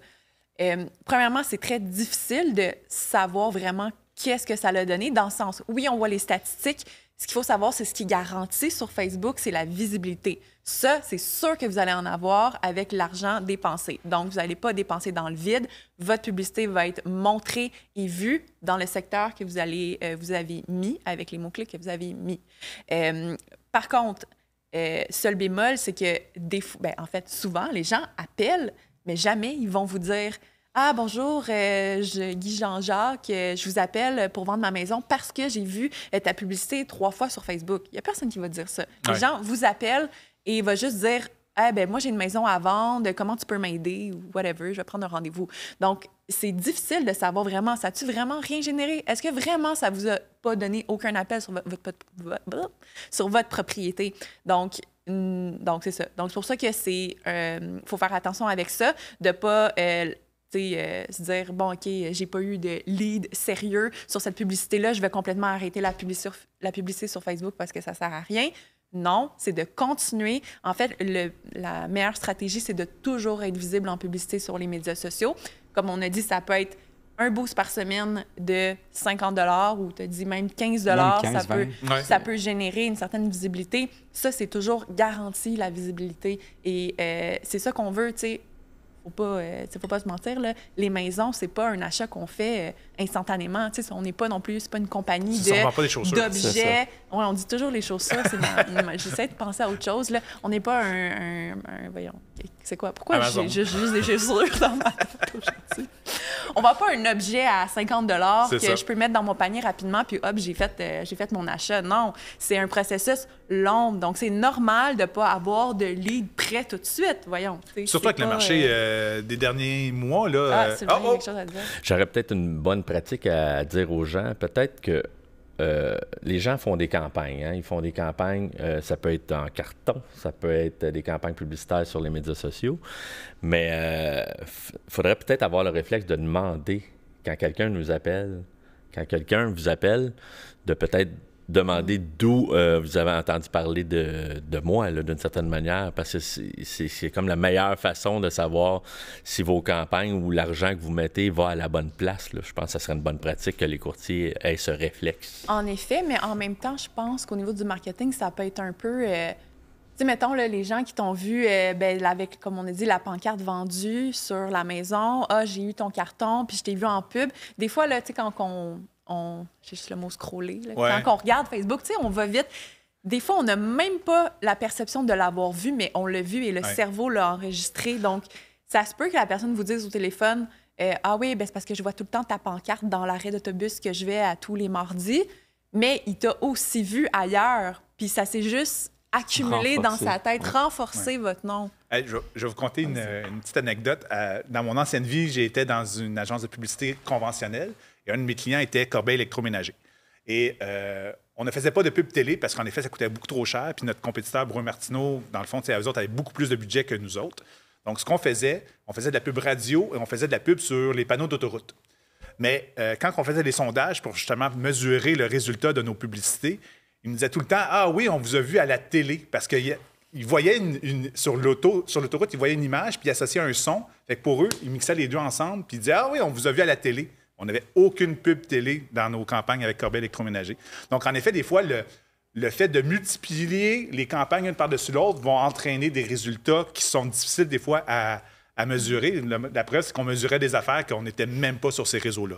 Premièrement, c'est très difficile de savoir vraiment qu'est-ce que ça l'a donné, dans le sens, oui, on voit les statistiques. Ce qu'il faut savoir, c'est ce qui est garanti sur Facebook, c'est la visibilité. Ça, c'est sûr que vous allez en avoir avec l'argent dépensé. Donc, vous n'allez pas dépenser dans le vide. Votre publicité va être montrée et vue dans le secteur que vous avez mis, avec les mots-clés que vous avez mis. Par contre, seul bémol, c'est que en fait, souvent, les gens appellent, mais jamais ils vont vous dire « Ah, bonjour, Guy Jean-Jacques, je vous appelle pour vendre ma maison parce que j'ai vu ta publicité 3 fois sur Facebook. » Il n'y a personne qui va dire ça. Les gens vous appellent et ils vont juste dire « Ah, ben moi, j'ai une maison à vendre, comment tu peux m'aider? » ou whatever, je vais prendre un rendez-vous. Donc, c'est difficile de savoir vraiment, ça a-tu vraiment rien généré? Est-ce que vraiment ça vous a pas donné aucun appel sur votre propriété? Donc, c'est ça. Donc, c'est pour ça que faut faire attention avec ça, de pas... se dire, bon, OK, j'ai pas eu de lead sérieux sur cette publicité-là, je vais complètement arrêter la publicité sur Facebook parce que ça sert à rien. Non, c'est de continuer. En fait, la meilleure stratégie, c'est de toujours être visible en publicité sur les médias sociaux. Comme on a dit, ça peut être un boost par semaine de 50 $ ou tu as dit même 15 $, ça peut générer une certaine visibilité. Ça, c'est toujours garanti, la visibilité. Et c'est ça qu'on veut, tu sais. Faut pas se mentir, là. Les maisons, c'est pas un achat qu'on fait instantanément. On n'est pas non plus, c'est pas une compagnie d'objets. Ouais, on dit toujours les chaussures. J'essaie de penser à autre chose. Là. On n'est pas voyons, c'est quoi? Pourquoi j'ai juste des chaussures dans ma tête aujourd'hui? On va pas un objet à 50 $ que je peux mettre dans mon panier rapidement, puis hop, j'ai fait mon achat. Non, c'est un processus long. Donc, c'est normal de pas avoir de lead prêt tout de suite. Voyons. Surtout avec le marché des derniers mois. Là, quelque chose à dire. J'aurais peut-être une bonne pratique à dire aux gens. Peut-être que les gens font des campagnes. Hein? Ils font des campagnes, ça peut être en carton, ça peut être des campagnes publicitaires sur les médias sociaux, mais il faudrait peut-être avoir le réflexe de demander, quand quelqu'un nous appelle, quand quelqu'un vous appelle, de peut-être demander d'où vous avez entendu parler de moi, d'une certaine manière, parce que c'est comme la meilleure façon de savoir si vos campagnes ou l'argent que vous mettez va à la bonne place. Là. Je pense que ça serait une bonne pratique que les courtiers aient ce réflexe. En effet, mais en même temps, je pense qu'au niveau du marketing, ça peut être un peu... tu sais, mettons, là, les gens qui t'ont vu avec, comme on a dit, la pancarte vendue sur la maison. « Ah, j'ai eu ton carton, puis je t'ai vu en pub. » Des fois, là, tu sais, quand j'ai juste le mot scroller. Là. Quand on regarde Facebook, tu sais, on va vite. Des fois, on n'a même pas la perception de l'avoir vu, mais on l'a vu et le cerveau l'a enregistré. Donc, ça se peut que la personne vous dise au téléphone ah oui, ben c'est parce que je vois tout le temps ta pancarte dans l'arrêt d'autobus que je vais à tous les mardis, mais il t'a aussi vu ailleurs. Puis ça s'est juste accumulé dans sa tête, renforcer votre nom. Hey, je vais vous conter une petite anecdote. Dans mon ancienne vie, j'étais dans une agence de publicité conventionnelle. Et un de mes clients était Corbeil électroménager. Et on ne faisait pas de pub télé parce qu'en effet, ça coûtait beaucoup trop cher. Puis notre compétiteur, Brun Martineau, dans le fond, eux autres avaient beaucoup plus de budget que nous autres. Donc, ce qu'on faisait, on faisait de la pub radio et on faisait de la pub sur les panneaux d'autoroute. Mais quand on faisait des sondages pour justement mesurer le résultat de nos publicités, ils nous disaient tout le temps « Ah oui, on vous a vu à la télé. » Parce qu'ils voyaient sur l'autoroute, ils voyaient une image puis ils associaient un son. Fait que pour eux, ils mixaient les deux ensemble puis ils disaient « Ah oui, on vous a vu à la télé. » On n'avait aucune pub télé dans nos campagnes avec Corbeil électroménager. Donc, en effet, des fois, le fait de multiplier les campagnes une par-dessus l'autre vont entraîner des résultats qui sont difficiles des fois à mesurer. La preuve, c'est qu'on mesurait des affaires qu'on n'était même pas sur ces réseaux-là.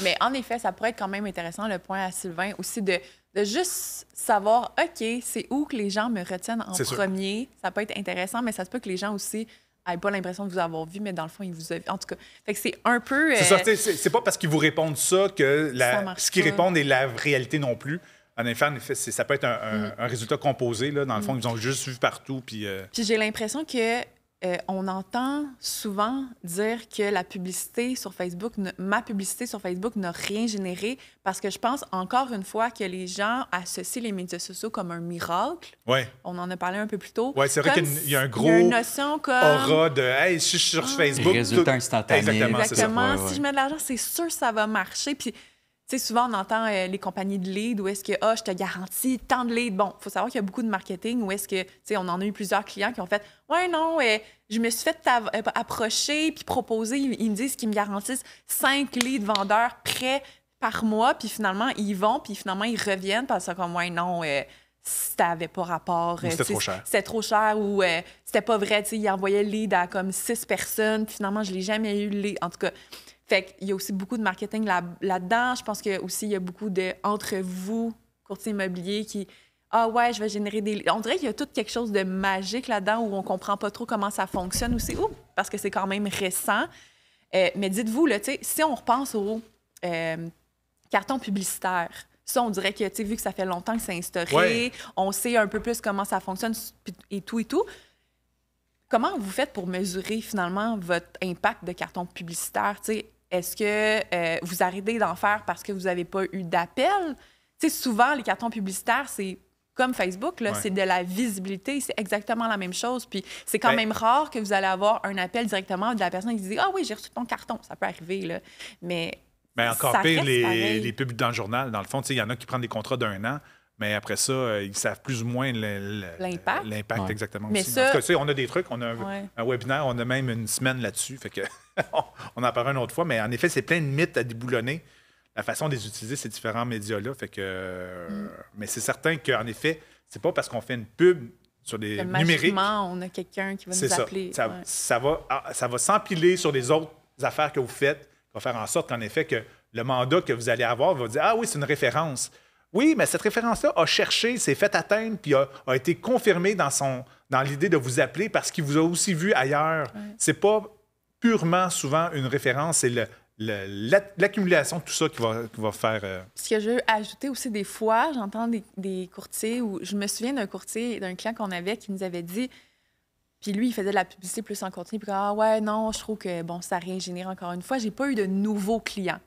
Mais en effet, ça pourrait être quand même intéressant, le point à Sylvain, aussi de juste savoir, OK, c'est où que les gens me retiennent en premier. Ça peut être intéressant, mais ça se peut que les gens aussi n'avaient pas l'impression de vous avoir vu, mais dans le fond, ils vous ont vu. En tout cas, fait que c'est un peu... C'est ça, c'est pas parce qu'ils vous répondent ça que ce qu'ils répondent est la réalité non plus. En effet, ça peut être un résultat composé. Là. Dans le fond, ils ont juste vu partout. Puis j'ai l'impression que on entend souvent dire que la publicité sur Facebook, ma publicité sur Facebook n'a rien généré parce que je pense encore une fois que les gens associent les médias sociaux comme un miracle. Ouais. On en a parlé un peu plus tôt. Oui, c'est vrai qu'il y a un gros une notion comme... aura de « Hey, si je suis sur Facebook... » Résultats instantanés. Exactement. Ouais. Si je mets de l'argent, c'est sûr que ça va marcher. Puis, tu sais, souvent, on entend les compagnies de leads où est-ce que, je te garantis tant de leads. Bon, il faut savoir qu'il y a beaucoup de marketing où est-ce que, tu sais, on en a eu plusieurs clients qui ont fait « Ouais, non, je me suis fait approcher puis proposer. Ils me disent qu'ils me garantissent 5 leads vendeurs prêts par mois. Puis finalement, ils vont, puis finalement, ils reviennent parce que comme « Ouais, non, ça n'avait pas rapport. » C'était trop cher. C'était trop cher ou c'était pas vrai. Tu sais, ils envoyaient le lead à comme 6 personnes. Puis finalement, je l'ai jamais eu le lead. En tout cas... Fait qu'il y a aussi beaucoup de marketing là-dedans. Je pense qu'il y a beaucoup entre vous, courtiers immobiliers, qui « Ah ouais, je vais générer des... » On dirait qu'il y a tout quelque chose de magique là-dedans où on comprend pas trop comment ça fonctionne aussi. Parce que c'est quand même récent. Mais dites-vous, là, tu sais, si on repense au carton publicitaire, ça, on dirait que, tu sais, vu que ça fait longtemps que c'est instauré, on sait un peu plus comment ça fonctionne et tout. Comment vous faites pour mesurer finalement votre impact de carton publicitaire? T'sais, est-ce que vous arrêtez d'en faire parce que vous n'avez pas eu d'appel? Souvent, les cartons publicitaires, c'est comme Facebook, c'est de la visibilité, c'est exactement la même chose. Puis c'est quand même rare que vous allez avoir un appel directement de la personne qui dit « Ah oui, j'ai reçu ton carton. » Ça peut arriver, là. Mais encore pire, les pubs dans le journal, dans le fond, il y en a qui prennent des contrats d'1 an. Mais après ça, ils savent plus ou moins l'impact. L'impact, exactement. Mais aussi. Ça... En tout cas, on a des trucs, on a un webinaire, on a même une semaine là-dessus. Fait que on en parlera une autre fois. Mais en effet, c'est plein de mythes à déboulonner. La façon de les utiliser, ces différents médias-là. Fait que, mais c'est certain qu'en effet, c'est pas parce qu'on fait une pub sur des numériques. On a quelqu'un qui va nous appeler. Ça va s'empiler sur les autres affaires que vous faites, qui va faire en sorte qu'en effet, que le mandat que vous allez avoir va dire « Ah oui, c'est une référence ». Oui, mais cette référence-là a cherché, s'est fait atteindre, puis a été confirmée dans l'idée de vous appeler parce qu'il vous a aussi vu ailleurs. Ouais. C'est pas purement souvent une référence, c'est l'accumulation de tout ça qui va faire... Ce que je veux ajouter aussi, des fois, j'entends des courtiers, ou je me souviens d'un courtier, d'un client qu'on avait qui nous avait dit, puis lui, il faisait de la publicité plus en continu, puis « Ah ouais, non, je trouve que, bon, ça régénère encore une fois. J'ai pas eu de nouveaux clients.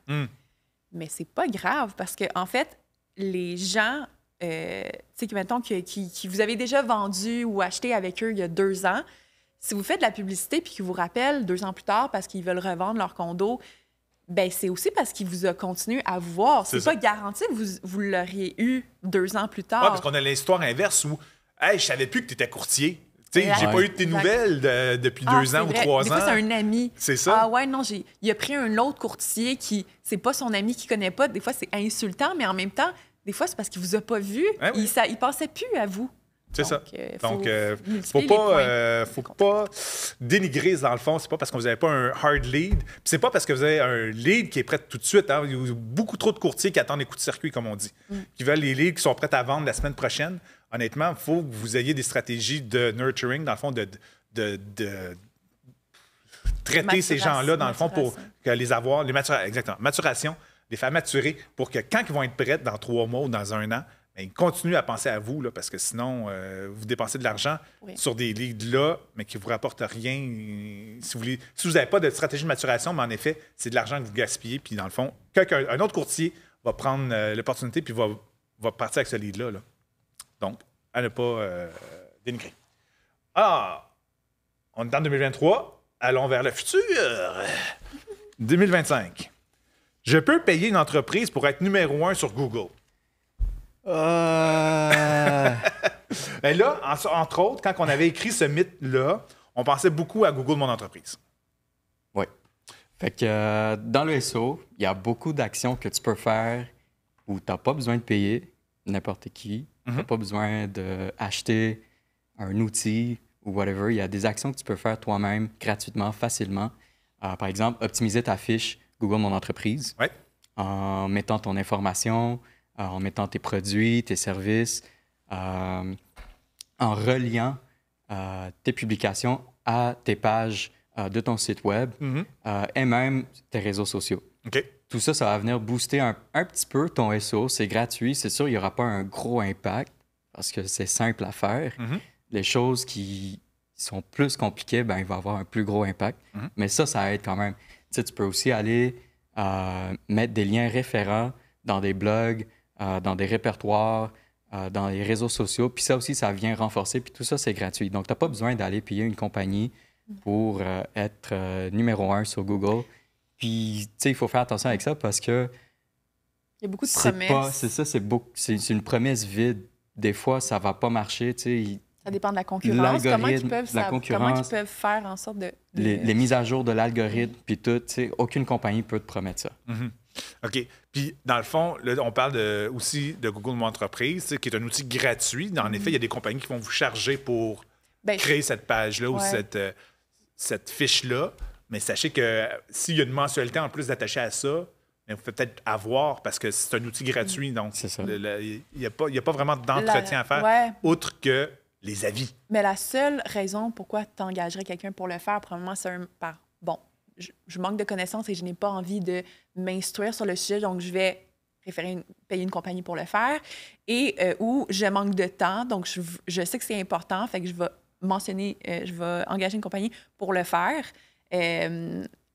Mais c'est pas grave, parce que en fait, les gens, tu sais, mettons, qui vous avez déjà vendu ou acheté avec eux il y a 2 ans, si vous faites de la publicité puis qu'ils vous rappellent 2 ans plus tard parce qu'ils veulent revendre leur condo, ben c'est aussi parce qu'ils vous ont continué à vous voir. C'est pas garanti que vous l'auriez eu 2 ans plus tard. Oui, parce qu'on a l'histoire inverse où « Hey, je savais plus que tu étais courtier. » Tu sais, j'ai pas eu de tes nouvelles depuis 2 ans ou 3 ans. Des fois, c'est un ami. C'est ça. Ah ouais, non, il a pris un autre courtier qui, c'est pas son ami qu'il connaît pas. Des fois, c'est insultant, mais en même temps, des fois, c'est parce qu'il vous a pas vu. Ouais, oui. Il pensait plus à vous. C'est ça. Donc, faut pas dénigrer, dans le fond. C'est pas parce que vous n'avez pas un hard lead. Puis c'est pas parce que vous avez un lead qui est prêt tout de suite. Hein. Il y a beaucoup trop de courtiers qui attendent les coups de circuit, comme on dit, qui veulent les leads qui sont prêts à vendre la semaine prochaine. Honnêtement, il faut que vous ayez des stratégies de nurturing, dans le fond, de traiter ces gens-là, dans le fond, pour que les avoir, exactement, maturation, les faire maturer pour que quand ils vont être prêts dans 3 mois ou dans 1 an, bien, ils continuent à penser à vous, là, parce que sinon, vous dépensez de l'argent sur des leads-là, mais qui ne vous rapportent rien. Si vous n'avez pas de stratégie de maturation, mais en effet, c'est de l'argent que vous gaspillez. Puis dans le fond, un autre courtier va prendre l'opportunité puis va partir avec ce lead-là. Là. Donc, à ne pas dénigrer. Alors, on est en 2023. Allons vers le futur. 2025. Je peux payer une entreprise pour être numéro 1 sur Google. Ben là, entre autres, quand on avait écrit ce mythe-là, on pensait beaucoup à Google Mon Entreprise. Oui. Fait que dans le SEO, il y a beaucoup d'actions que tu peux faire où tu n'as pas besoin de payer n'importe qui. Tu n'as pas besoin d'acheter un outil ou whatever. Il y a des actions que tu peux faire toi-même gratuitement, facilement. Par exemple, optimiser ta fiche Google Mon Entreprise en mettant ton information, en mettant tes produits, tes services, en reliant tes publications à tes pages de ton site web et même tes réseaux sociaux. Okay. Tout ça, ça va venir booster un petit peu ton SEO. C'est gratuit. C'est sûr, il n'y aura pas un gros impact parce que c'est simple à faire. Les choses qui sont plus compliqués, ben, il va avoir un plus gros impact. Mais ça aide quand même. Tu sais, tu peux aussi aller mettre des liens référents dans des blogs, dans des répertoires, dans les réseaux sociaux. Puis ça aussi, ça vient renforcer. Puis tout ça, c'est gratuit. Donc, tu n'as pas besoin d'aller payer une compagnie pour être numéro 1 sur Google. Puis, tu sais, il faut faire attention avec ça parce que il y a beaucoup de promesses. C'est une promesse vide. Des fois, ça ne va pas marcher. Tu sais, ça dépend de la concurrence. Comment ils peuvent faire en sorte de... Les mises à jour de l'algorithme, puis tout. Tu sais, aucune compagnie peut te promettre ça. OK. Puis, dans le fond, là, on parle aussi de Google Mon Entreprise, qui est un outil gratuit. En effet, il y a des compagnies qui vont vous charger pour créer cette page-là ou cette fiche-là. Mais sachez que s'il y a une mensualité en plus d'attacher à ça, vous pouvez peut-être avoir, parce que c'est un outil gratuit, donc il n'y a pas vraiment d'entretien à faire, outre que les avis. Mais la seule raison pourquoi tu engagerais quelqu'un pour le faire, probablement, c'est je manque de connaissances et je n'ai pas envie de m'instruire sur le sujet, donc je vais préférer payer une compagnie pour le faire, et ou je manque de temps, donc je sais que c'est important, fait que je vais engager une compagnie pour le faire.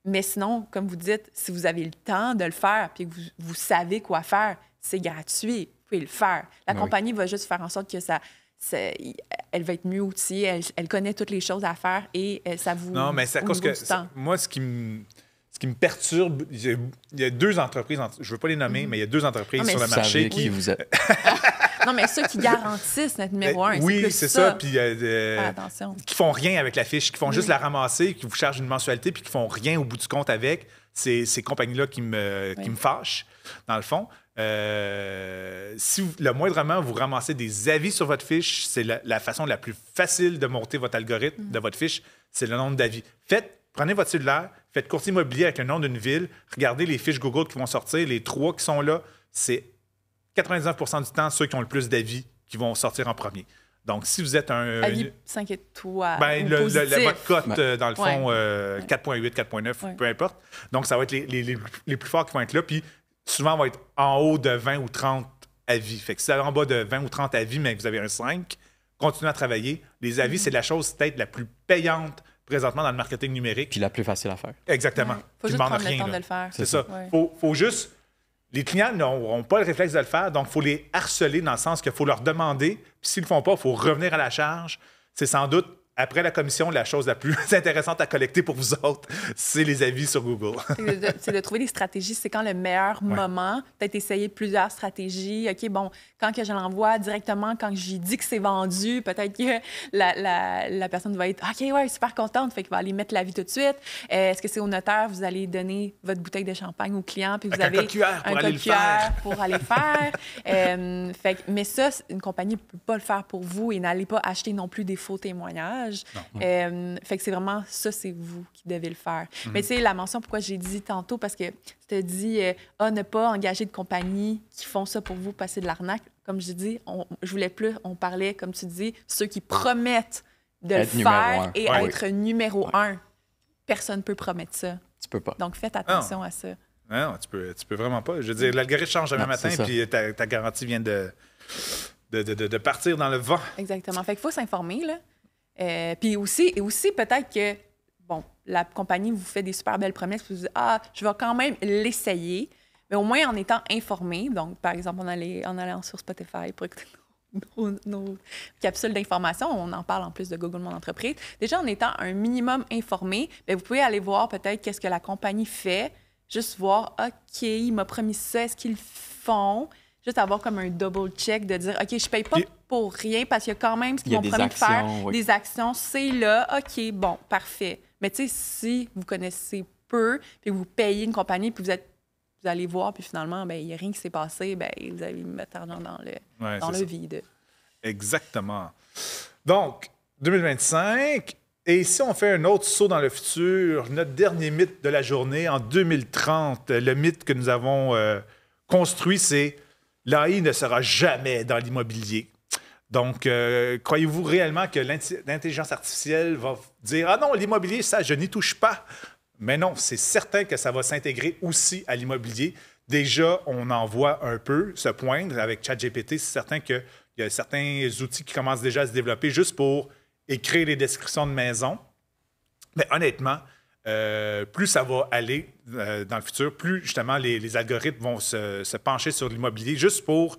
Mais sinon, comme vous dites, si vous avez le temps de le faire puis que vous savez quoi faire, c'est gratuit. Vous pouvez le faire. La compagnie va juste faire en sorte que elle va être mieux outillée, elle connaît toutes les choses à faire et ça vous... Non, mais c'est à cause que moi, ce qui me perturbe, il y a deux entreprises, je ne veux pas les nommer, mais il y a deux entreprises sur le marché qui vous êtes. Non, mais ceux qui garantissent notre numéro 1, oui, c'est ça. Puis, attention. Qui font rien avec la fiche, qui font juste la ramasser, qui vous chargent une mensualité, puis qui font rien au bout du compte avec. C'est ces compagnies-là qui me fâchent, dans le fond. Si le moindrement vous ramassez des avis sur votre fiche, c'est la façon la plus facile de monter votre algorithme de votre fiche, c'est le nombre d'avis. Prenez votre cellulaire, faites courtier immobilier avec le nom d'une ville, regardez les fiches Google qui vont sortir, les 3 qui sont là, c'est 99% du temps ceux qui ont le plus d'avis qui vont sortir en premier. Donc, si vous êtes un... Avis 5 étoiles. Votre cote, dans le fond, 4.8, 4.9, peu importe. Donc, ça va être les plus forts qui vont être là. Puis, souvent, on va être en haut de 20 ou 30 avis. Fait que si vous êtes en bas de 20 ou 30 avis, mais que vous avez un 5, continuez à travailler. Les avis, c'est la chose peut-être la plus payante présentement dans le marketing numérique. Puis la plus facile à faire. Exactement. Faut juste prendre le temps de le faire. C'est ça. Faut juste... Les clients n'auront pas le réflexe de le faire, donc il faut les harceler dans le sens qu'il faut leur demander. Puis s'ils ne le font pas, il faut revenir à la charge. C'est sans doute, après la commission, la chose la plus intéressante à collecter pour vous autres, c'est les avis sur Google. C'est de trouver des stratégies. C'est quand le meilleur moment. Peut-être essayer plusieurs stratégies. OK, bon, quand que je l'envoie directement, quand j'ai dit que c'est vendu, peut-être que la personne va être OK, ouais, super contente, fait qu'il va aller mettre l'avis tout de suite. Est-ce que c'est au notaire, vous allez donner votre bouteille de champagne au client, puis vous avez un code QR pour aller le faire. Mais ça, une compagnie ne peut pas le faire pour vous et n'allez pas acheter non plus des faux témoignages. Fait que c'est vraiment ça, c'est vous qui devez le faire. Mais tu sais, la mention, pourquoi j'ai dit tantôt, parce que tu te dis, ne pas engager de compagnies qui font ça pour vous, passer de l'arnaque. Comme je dis, je voulais plus, on parlait, comme tu dis, ceux qui promettent de le faire et être numéro 1. Personne ne peut promettre ça. Tu peux pas. Donc, faites attention à ça. Non, tu peux vraiment pas. Je veux dire, l'algorithme change demain matin, puis ta garantie vient de partir dans le vent. Exactement. Fait qu'il faut s'informer, là. Puis aussi peut-être que, bon, la compagnie vous fait des super belles promesses, puis vous dites, je vais quand même l'essayer, mais au moins en étant informé. Donc, par exemple, en allant sur Spotify pour écouter nos capsules d'information, on en parle en plus de Google Mon Entreprise. Déjà, en étant un minimum informé, bien, vous pouvez aller voir peut-être qu'est-ce que la compagnie fait, juste voir, OK, il m'a promis ça, est-ce qu'ils le font? Juste avoir comme un double check de dire, OK, je paye pas pour rien parce qu'il y a quand même ce qu'ils m'ont promis de faire. Des actions, c'est là. OK, bon, parfait. Mais tu sais, si vous connaissez peu, puis vous payez une compagnie, puis vous allez voir, puis finalement, il n'y a rien qui s'est passé, vous allez mettre l'argent dans le vide. Exactement. Donc, 2025, et si on fait un autre saut dans le futur, notre dernier mythe de la journée, en 2030, le mythe que nous avons construit, c'est l'AI ne sera jamais dans l'immobilier. Donc, croyez-vous réellement que l'intelligence artificielle va dire « Ah non, l'immobilier, ça, je n'y touche pas ». Mais non, c'est certain que ça va s'intégrer aussi à l'immobilier. Déjà, on en voit un peu se poindre avec ChatGPT. C'est certain qu'il y a certains outils qui commencent déjà à se développer juste pour écrire les descriptions de maison. Mais honnêtement, plus ça va aller dans le futur, plus justement les algorithmes vont se pencher sur l'immobilier juste pour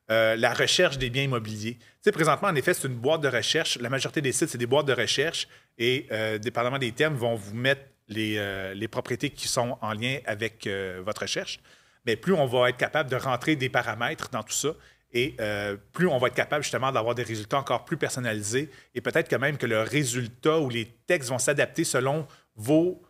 la recherche des biens immobiliers. Tu sais, présentement, en effet, c'est une boîte de recherche. La majorité des sites, c'est des boîtes de recherche et, dépendamment des termes, vont vous mettre les propriétés qui sont en lien avec votre recherche. Mais plus on va être capable de rentrer des paramètres dans tout ça et plus on va être capable justement d'avoir des résultats encore plus personnalisés et peut-être que même que le résultat ou les textes vont s'adapter selon vos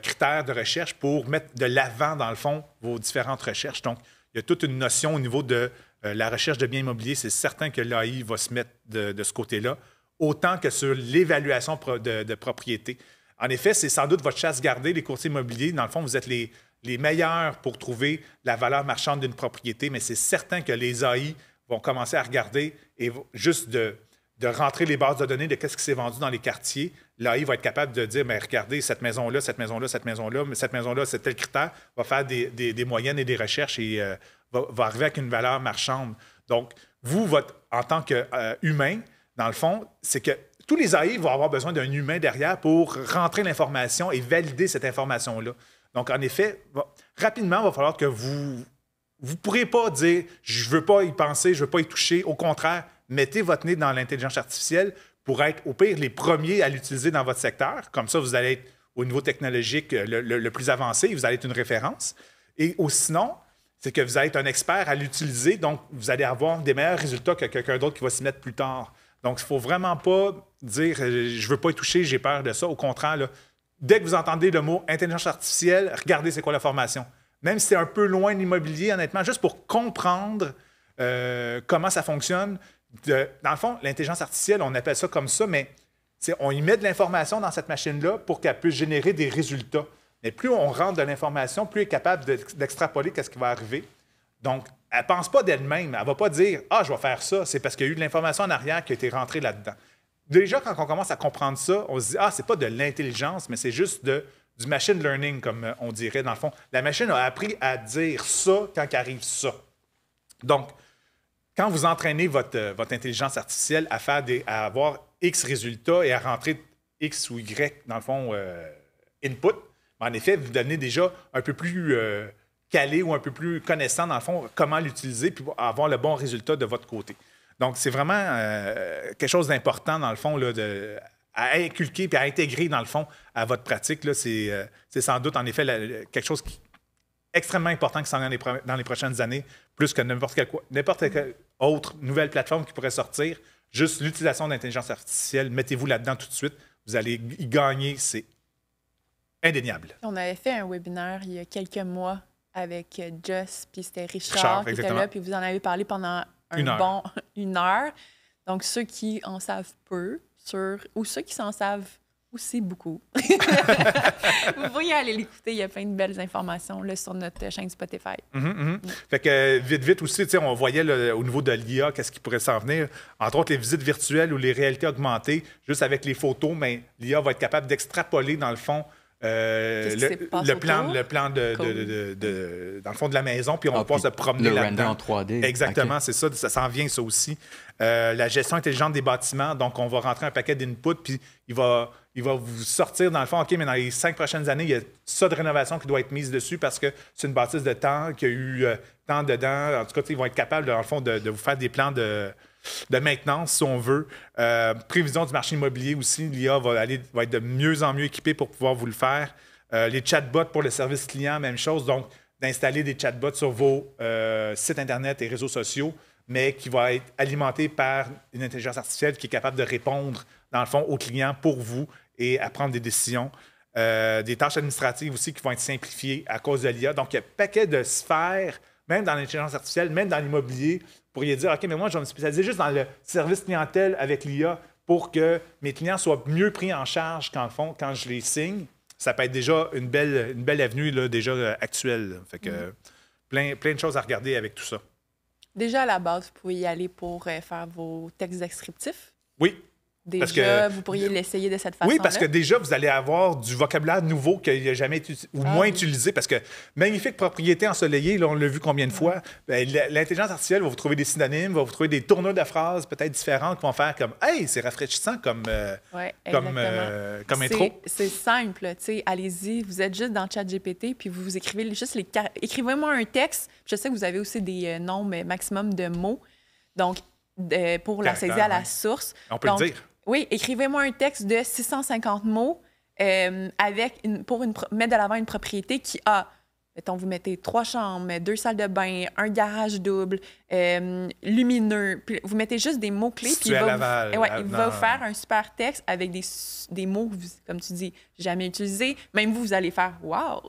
critères de recherche pour mettre de l'avant, dans le fond, vos différentes recherches. Donc, il y a toute une notion au niveau de la recherche de biens immobiliers. C'est certain que l'AI va se mettre de ce côté-là, autant que sur l'évaluation de propriété. En effet, c'est sans doute votre chasse gardée, les courtiers immobiliers. Dans le fond, vous êtes les meilleurs pour trouver la valeur marchande d'une propriété, mais c'est certain que les AI vont commencer à regarder et juste de rentrer les bases de données de qu'est-ce qui s'est vendu dans les quartiers. L'AI va être capable de dire, mais regardez, cette maison-là, cette maison-là, cette maison-là, mais cette maison-là, c'est tel critère, va faire des moyennes et des recherches et va arriver avec une valeur marchande. Donc, vous, en tant qu'humain, dans le fond, c'est que tous les AI vont avoir besoin d'un humain derrière pour rentrer l'information et valider cette information-là. Donc, en effet, rapidement, il va falloir que vous ne pourrez pas dire « je ne veux pas y penser, je ne veux pas y toucher ». Au contraire, mettez votre nez dans l'intelligence artificielle pour être, au pire, les premiers à l'utiliser dans votre secteur. Comme ça, vous allez être au niveau technologique le plus avancé et vous allez être une référence. Et sinon, c'est que vous allez être un expert à l'utiliser, donc vous allez avoir des meilleurs résultats que quelqu'un d'autre qui va s'y mettre plus tard. Donc, il ne faut vraiment pas dire « je ne veux pas y toucher, j'ai peur de ça ». Au contraire, là, dès que vous entendez le mot intelligence artificielle, regardez c'est quoi la formation. Même si c'est un peu loin de l'immobilier, honnêtement, juste pour comprendre comment ça fonctionne. Dans le fond, l'intelligence artificielle, on appelle ça comme ça, mais on y met de l'information dans cette machine-là pour qu'elle puisse générer des résultats. Mais plus on rentre de l'information, plus elle est capable d'extrapoler qu'est-ce qui va arriver. Donc, elle ne pense pas d'elle-même. Elle ne va pas dire « Ah, je vais faire ça ». C'est parce qu'il y a eu de l'information en arrière qui a été rentrée là-dedans. Déjà, quand on commence à comprendre ça, on se dit « Ah, c'est pas de l'intelligence, mais c'est juste du machine learning », comme on dirait dans le fond. La machine a appris à dire ça quand arrive ça. Donc, quand vous entraînez votre intelligence artificielle à avoir X résultats et à rentrer X ou Y, dans le fond, input, en effet, vous devenez déjà un peu plus calé ou un peu plus connaissant, dans le fond, comment l'utiliser puis avoir le bon résultat de votre côté. Donc, c'est vraiment quelque chose d'important, dans le fond, là, à inculquer puis à intégrer, dans le fond, à votre pratique. C'est sans doute, en effet, quelque chose qui est extrêmement important qui s'en vient dans les prochaines années, plus que n'importe quelle autre nouvelle plateforme qui pourrait sortir. Juste l'utilisation d'intelligence artificielle, mettez-vous là-dedans tout de suite. Vous allez y gagner, c'est indéniable. On avait fait un webinaire il y a quelques mois avec Just, puis c'était Richard qui était là, puis vous en avez parlé pendant une heure. Donc, ceux qui en savent peu, ou ceux qui s'en savent aussi beaucoup, vous pouvez aller l'écouter. Il y a plein de belles informations là, sur notre chaîne Spotify. Fait que vite aussi, on voyait au niveau de l'IA, qu'est-ce qui pourrait s'en venir. Entre autres, les visites virtuelles ou les réalités augmentées, juste avec les photos, mais l'IA va être capable d'extrapoler, dans le fond, le plan dans le fond de la maison, puis on va pouvoir se promener là-dedans. Le render en 3D. Exactement, okay. C'est ça, ça s'en vient ça aussi. La gestion intelligente des bâtiments, donc on va rentrer un paquet d'inputs, puis il va vous sortir dans le fond, OK, mais dans les 5 prochaines années, il y a ça de rénovation qui doit être mise dessus parce que c'est une bâtisse de temps, qu'il y a eu temps dedans. En tout cas, ils vont être capables, dans le fond, de vous faire des plans de maintenance, si on veut. Prévision du marché immobilier aussi. L'IA va être de mieux en mieux équipée pour pouvoir vous le faire. Les chatbots pour le service client, même chose. Donc, d'installer des chatbots sur vos sites Internet et réseaux sociaux, mais qui va être alimenté par une intelligence artificielle qui est capable de répondre, dans le fond, aux clients pour vous et à prendre des décisions. Des tâches administratives aussi qui vont être simplifiées à cause de l'IA. Donc, il y a un paquet de sphères, même dans l'intelligence artificielle, même dans l'immobilier. Vous pourriez dire, OK, mais moi, je vais me spécialiser juste dans le service clientèle avec l'IA pour que mes clients soient mieux pris en charge quand je les signe. Ça peut être déjà une belle avenue là, déjà actuelle. Là. Fait que plein de choses à regarder avec tout ça. Déjà, à la base, vous pouvez y aller pour faire vos textes descriptifs. Oui. Déjà, vous pourriez l'essayer de cette façon-là. Oui, parce que déjà, vous allez avoir du vocabulaire nouveau qu'il n'a jamais été ou moins utilisé. Parce que magnifique propriété ensoleillée, là, on l'a vu combien de fois. Ben, l'intelligence artificielle va vous trouver des synonymes, va vous trouver des tournures de phrases peut-être différentes qui vont faire comme « Hey, c'est rafraîchissant comme intro. » C'est simple. Allez-y, vous êtes juste dans ChatGPT, puis vous écrivez juste écrivez-moi un texte. Je sais que vous avez aussi des nombres maximum de mots. Donc, pour la saisie à la source. On peut le dire. Oui, écrivez-moi un texte de 650 mots pour mettre de l'avant une propriété qui a, mettons, vous mettez 3 chambres, 2 salles de bain, un garage double, lumineux. Puis vous mettez juste des mots-clés. Puis il va vous faire un super texte avec des mots, comme tu dis, jamais utilisés. Même vous allez faire « wow! »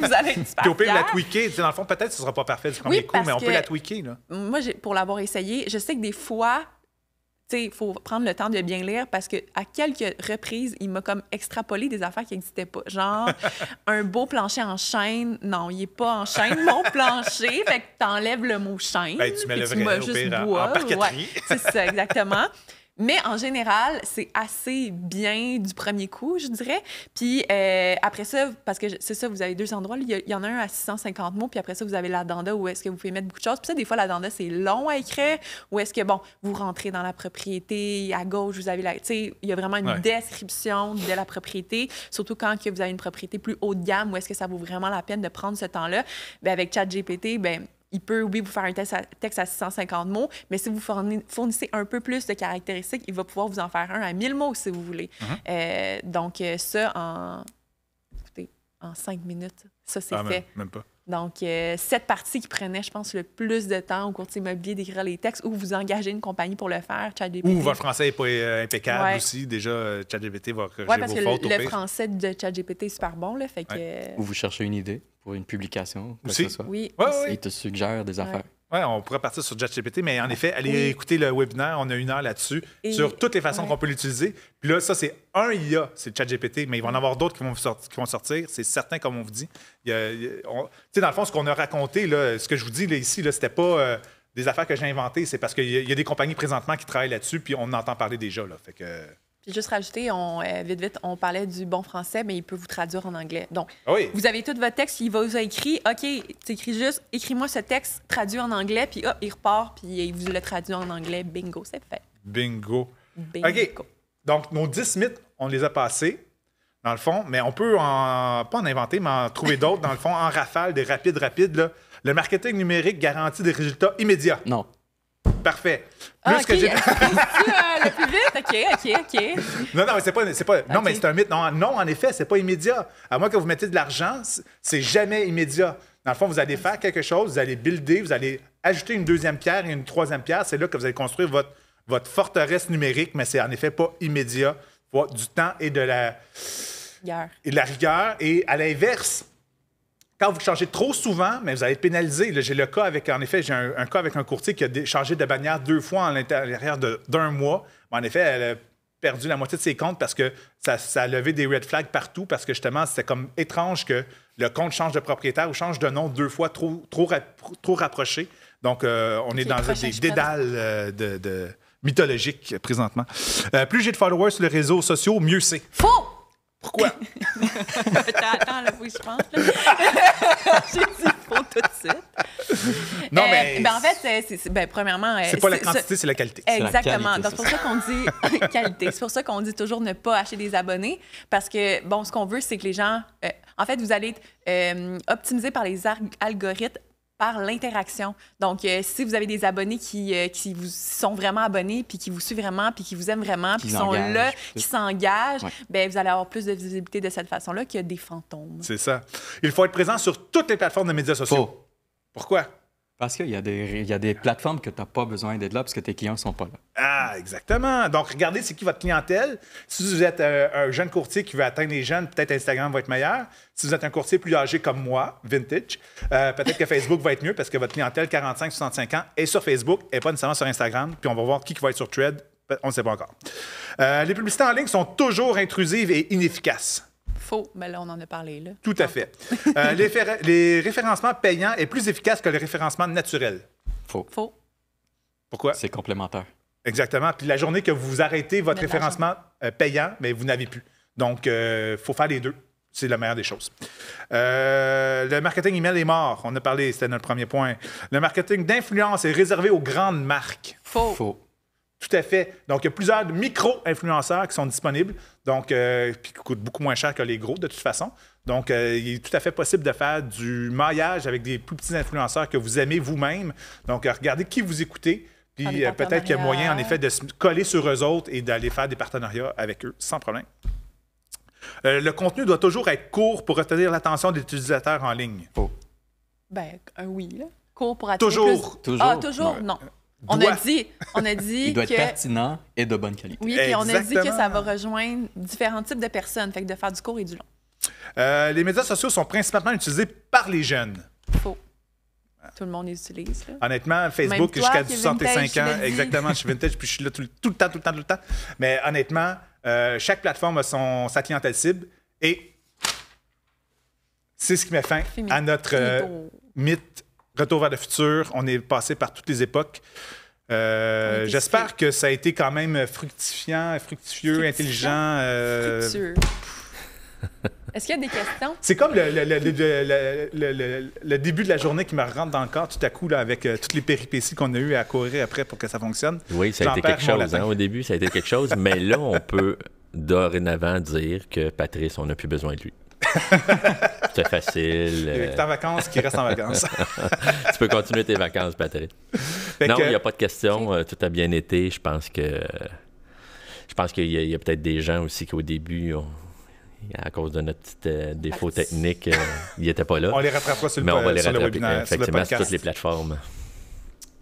Vous allez être super Puis au pire, la tweaker. Dans le fond, peut-être que ce ne sera pas parfait du premier coup, mais on peut la tweaker. Là. Moi, pour l'avoir essayé, je sais que des fois... il faut prendre le temps de bien lire parce qu'à quelques reprises, il m'a comme extrapolé des affaires qui n'existaient pas. Genre, un beau plancher en chêne. Non, il n'est pas en chêne, mon plancher. Fait que tu enlèves le mot chêne. Ben, tu mets le vrai, au pire, en parqueterie. Ouais, c'est ça, exactement. Mais en général, c'est assez bien du premier coup, je dirais. Puis après ça, parce que c'est ça, vous avez 2 endroits. Il y en a un à 650 mots, puis après ça, vous avez l'addenda où est-ce que vous pouvez mettre beaucoup de choses. Puis ça, des fois, l'addenda, c'est long à écrire. Ou est-ce que, bon, vous rentrez dans la propriété, à gauche, vous avez tu sais, il y a vraiment une description de la propriété, surtout quand vous avez une propriété plus haut de gamme, où est-ce que ça vaut vraiment la peine de prendre ce temps-là. Bien, avec ChatGPT, il peut, oui, vous faire un texte à 650 mots, mais si vous fournissez un peu plus de caractéristiques, il va pouvoir vous en faire un à 1000 mots, si vous voulez. Donc, ça, en 5 minutes, ça, c'est fait. Même pas. Donc, cette partie qui prenait, je pense, le plus de temps au courtier immobilier d'écrire les textes ou vous engagez une compagnie pour le faire, ChatGPT. Ou votre français n'est pas impeccable aussi. Déjà, ChatGPT va corriger parce vos que fautes. le français de ChatGPT est super bon. Là, fait que... Ou vous cherchez une idée pour une publication. Aussi? Que ce soit. Oui. Il te suggère des affaires. Oui, on pourrait partir sur ChatGPT, mais en effet, allez écouter le webinaire. On a 1 heure là-dessus sur toutes les façons qu'on peut l'utiliser. Puis là, ça, c'est un IA, c'est ChatGPT, mais il va y en avoir d'autres qui vont sortir. C'est certain, comme on vous dit. Tu sais, dans le fond, ce qu'on a raconté, là, ce que je vous dis là, ici, là, c'était pas des affaires que j'ai inventées. C'est parce qu'il y a des compagnies présentement qui travaillent là-dessus, puis on en entend parler déjà. Là, fait que... Puis juste rajouter, vite, on parlait du bon français, mais il peut vous traduire en anglais. Donc, vous avez tout votre texte, il va vous écrire, OK, tu écris juste, écris-moi ce texte traduit en anglais, puis hop, il repart, puis il vous le traduit en anglais. Bingo, c'est fait. Bingo. OK. Donc, nos 10 mythes, on les a passés, dans le fond, mais on peut pas en inventer, mais en trouver d'autres, dans le fond, en rafale, des rapides, là. Le marketing numérique garantit des résultats immédiats. Non. Parfait. Plus que j'ai... le plus vite? OK. Non, mais c'est pas... Non, mais c'est un mythe. Non, en effet, c'est pas immédiat. À moins que vous mettez de l'argent, c'est jamais immédiat. Dans le fond, vous allez faire quelque chose, vous allez builder, vous allez ajouter une 2e pierre et une 3e pierre. C'est là que vous allez construire votre forteresse numérique, mais c'est en effet pas immédiat. Il faut du temps et de la rigueur. Et à l'inverse, quand vous changez trop souvent, mais vous allez être pénalisé. Là, j'ai le cas avec, en effet, j'ai un cas avec un courtier qui a changé de bannière 2 fois à l'intérieur d'un mois. En effet, elle a perdu la moitié de ses comptes parce que ça a levé des red flags partout parce que justement, c'était comme étrange que le compte change de propriétaire ou change de nom 2 fois trop rapproché. Donc, on est dans des dédales mythologiques présentement. Plus j'ai de followers sur les réseaux sociaux, mieux c'est. Faux! Pourquoi? Attends, là, faut que je pense. J'ai dit faux tout de suite. Non, mais... en fait, premièrement... c'est pas la quantité, c'est la qualité. Exactement. Donc, c'est pour ça qu'on dit qualité. C'est pour ça qu'on dit toujours ne pas acheter des abonnés. Parce que, bon, ce qu'on veut, c'est que les gens... en fait, vous allez être optimisé par les algorithmes par l'interaction. Donc, si vous avez des abonnés qui vous sont vraiment abonnés, puis qui vous suivent vraiment, puis qui vous aiment vraiment, puis qui sont là, qui s'engagent, bien, vous allez avoir plus de visibilité de cette façon-là qu'il y a des fantômes. C'est ça. Il faut être présent sur toutes les plateformes de médias sociaux. Faux. Pourquoi? Parce qu'il y a des plateformes que tu n'as pas besoin d'être là parce que tes clients ne sont pas là. Ah, exactement. Donc, regardez c'est qui votre clientèle. Si vous êtes un jeune courtier qui veut atteindre les jeunes, peut-être Instagram va être meilleur. Si vous êtes un courtier plus âgé comme moi, vintage, peut-être que Facebook va être mieux parce que votre clientèle 45-65 ans est sur Facebook et pas nécessairement sur Instagram. Puis on va voir qui va être sur Thread. On ne sait pas encore. Les publicités en ligne sont toujours intrusives et inefficaces. Faux, mais là, on en a parlé. Là. Tout à fait. Les référencements payants est plus efficace que le référencement naturel. Faux. Faux. Pourquoi? C'est complémentaire. Exactement. Puis la journée que vous arrêtez votre référencement payant, mais vous n'avez plus. Donc, il faut faire les deux. C'est la meilleure des choses. Le marketing email est mort. On a parlé, c'était notre premier point. Le marketing d'influence est réservé aux grandes marques. Faux. Tout à fait. Donc, il y a plusieurs micro-influenceurs qui sont disponibles, donc, puis qui coûtent beaucoup moins cher que les gros, de toute façon. Donc, il est tout à fait possible de faire du maillage avec des plus petits influenceurs que vous aimez vous-même. Donc, regardez qui vous écoutez, puis peut-être qu'il y a moyen, en effet, de se coller sur eux autres et d'aller faire des partenariats avec eux, sans problème. Le contenu doit toujours être court pour retenir l'attention des utilisateurs en ligne. Faux. Ben, oui, là. Court pour attirer Toujours. plus... Ah, toujours? Non. On a dit il doit être pertinent et de bonne qualité. Oui, puis on a dit que ça va rejoindre différents types de personnes, fait que de faire du court et du long. Les médias sociaux sont principalement utilisés par les jeunes. Faux. Tout le monde les utilise. Là. Honnêtement, Facebook, jusqu'à 65 ans, exactement, je suis vintage, puis je suis là tout le temps. Mais honnêtement, chaque plateforme a sa clientèle cible et c'est ce qui met fin à notre mythe Retour vers le futur. On est passé par toutes les époques. J'espère que ça a été quand même fructifieux, intelligent. Fructueux. Est-ce qu'il y a des questions? C'est comme le début de la journée qui me rentre dans le corps tout à coup là, avec toutes les péripéties qu'on a eues à courir après pour que ça fonctionne. Oui, ça a été quelque chose. Hein, au début, ça a été quelque chose. Mais là, on peut dorénavant dire que Patrice, on n'a plus besoin de lui. C'est facile. T'es en vacances, qui reste en vacances. Tu peux continuer tes vacances, Patrice. Non, il n'y a pas de question. Tout a bien été. Je pense qu'il y a peut-être des gens aussi qui, au début, à cause de notre petit défaut technique, ils n'étaient pas là. On les rattrapera sur le on va les rattraper, webinaire, effectivement, sur toutes les plateformes.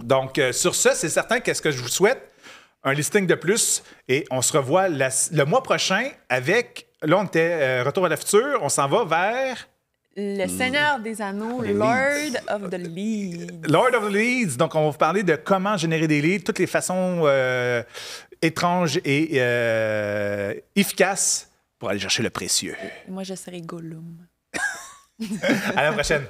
Donc, sur ça, c'est certain qu'est-ce que je vous souhaite? Un listing de plus. Et on se revoit le mois prochain avec... Là, on était Retour à la future. On s'en va vers... Le Seigneur des Anneaux, Lord of the Leads. Lord of the Leads. Donc, on va vous parler de comment générer des leads, toutes les façons étranges et efficaces pour aller chercher le précieux. Moi, je serai Gollum. À la prochaine.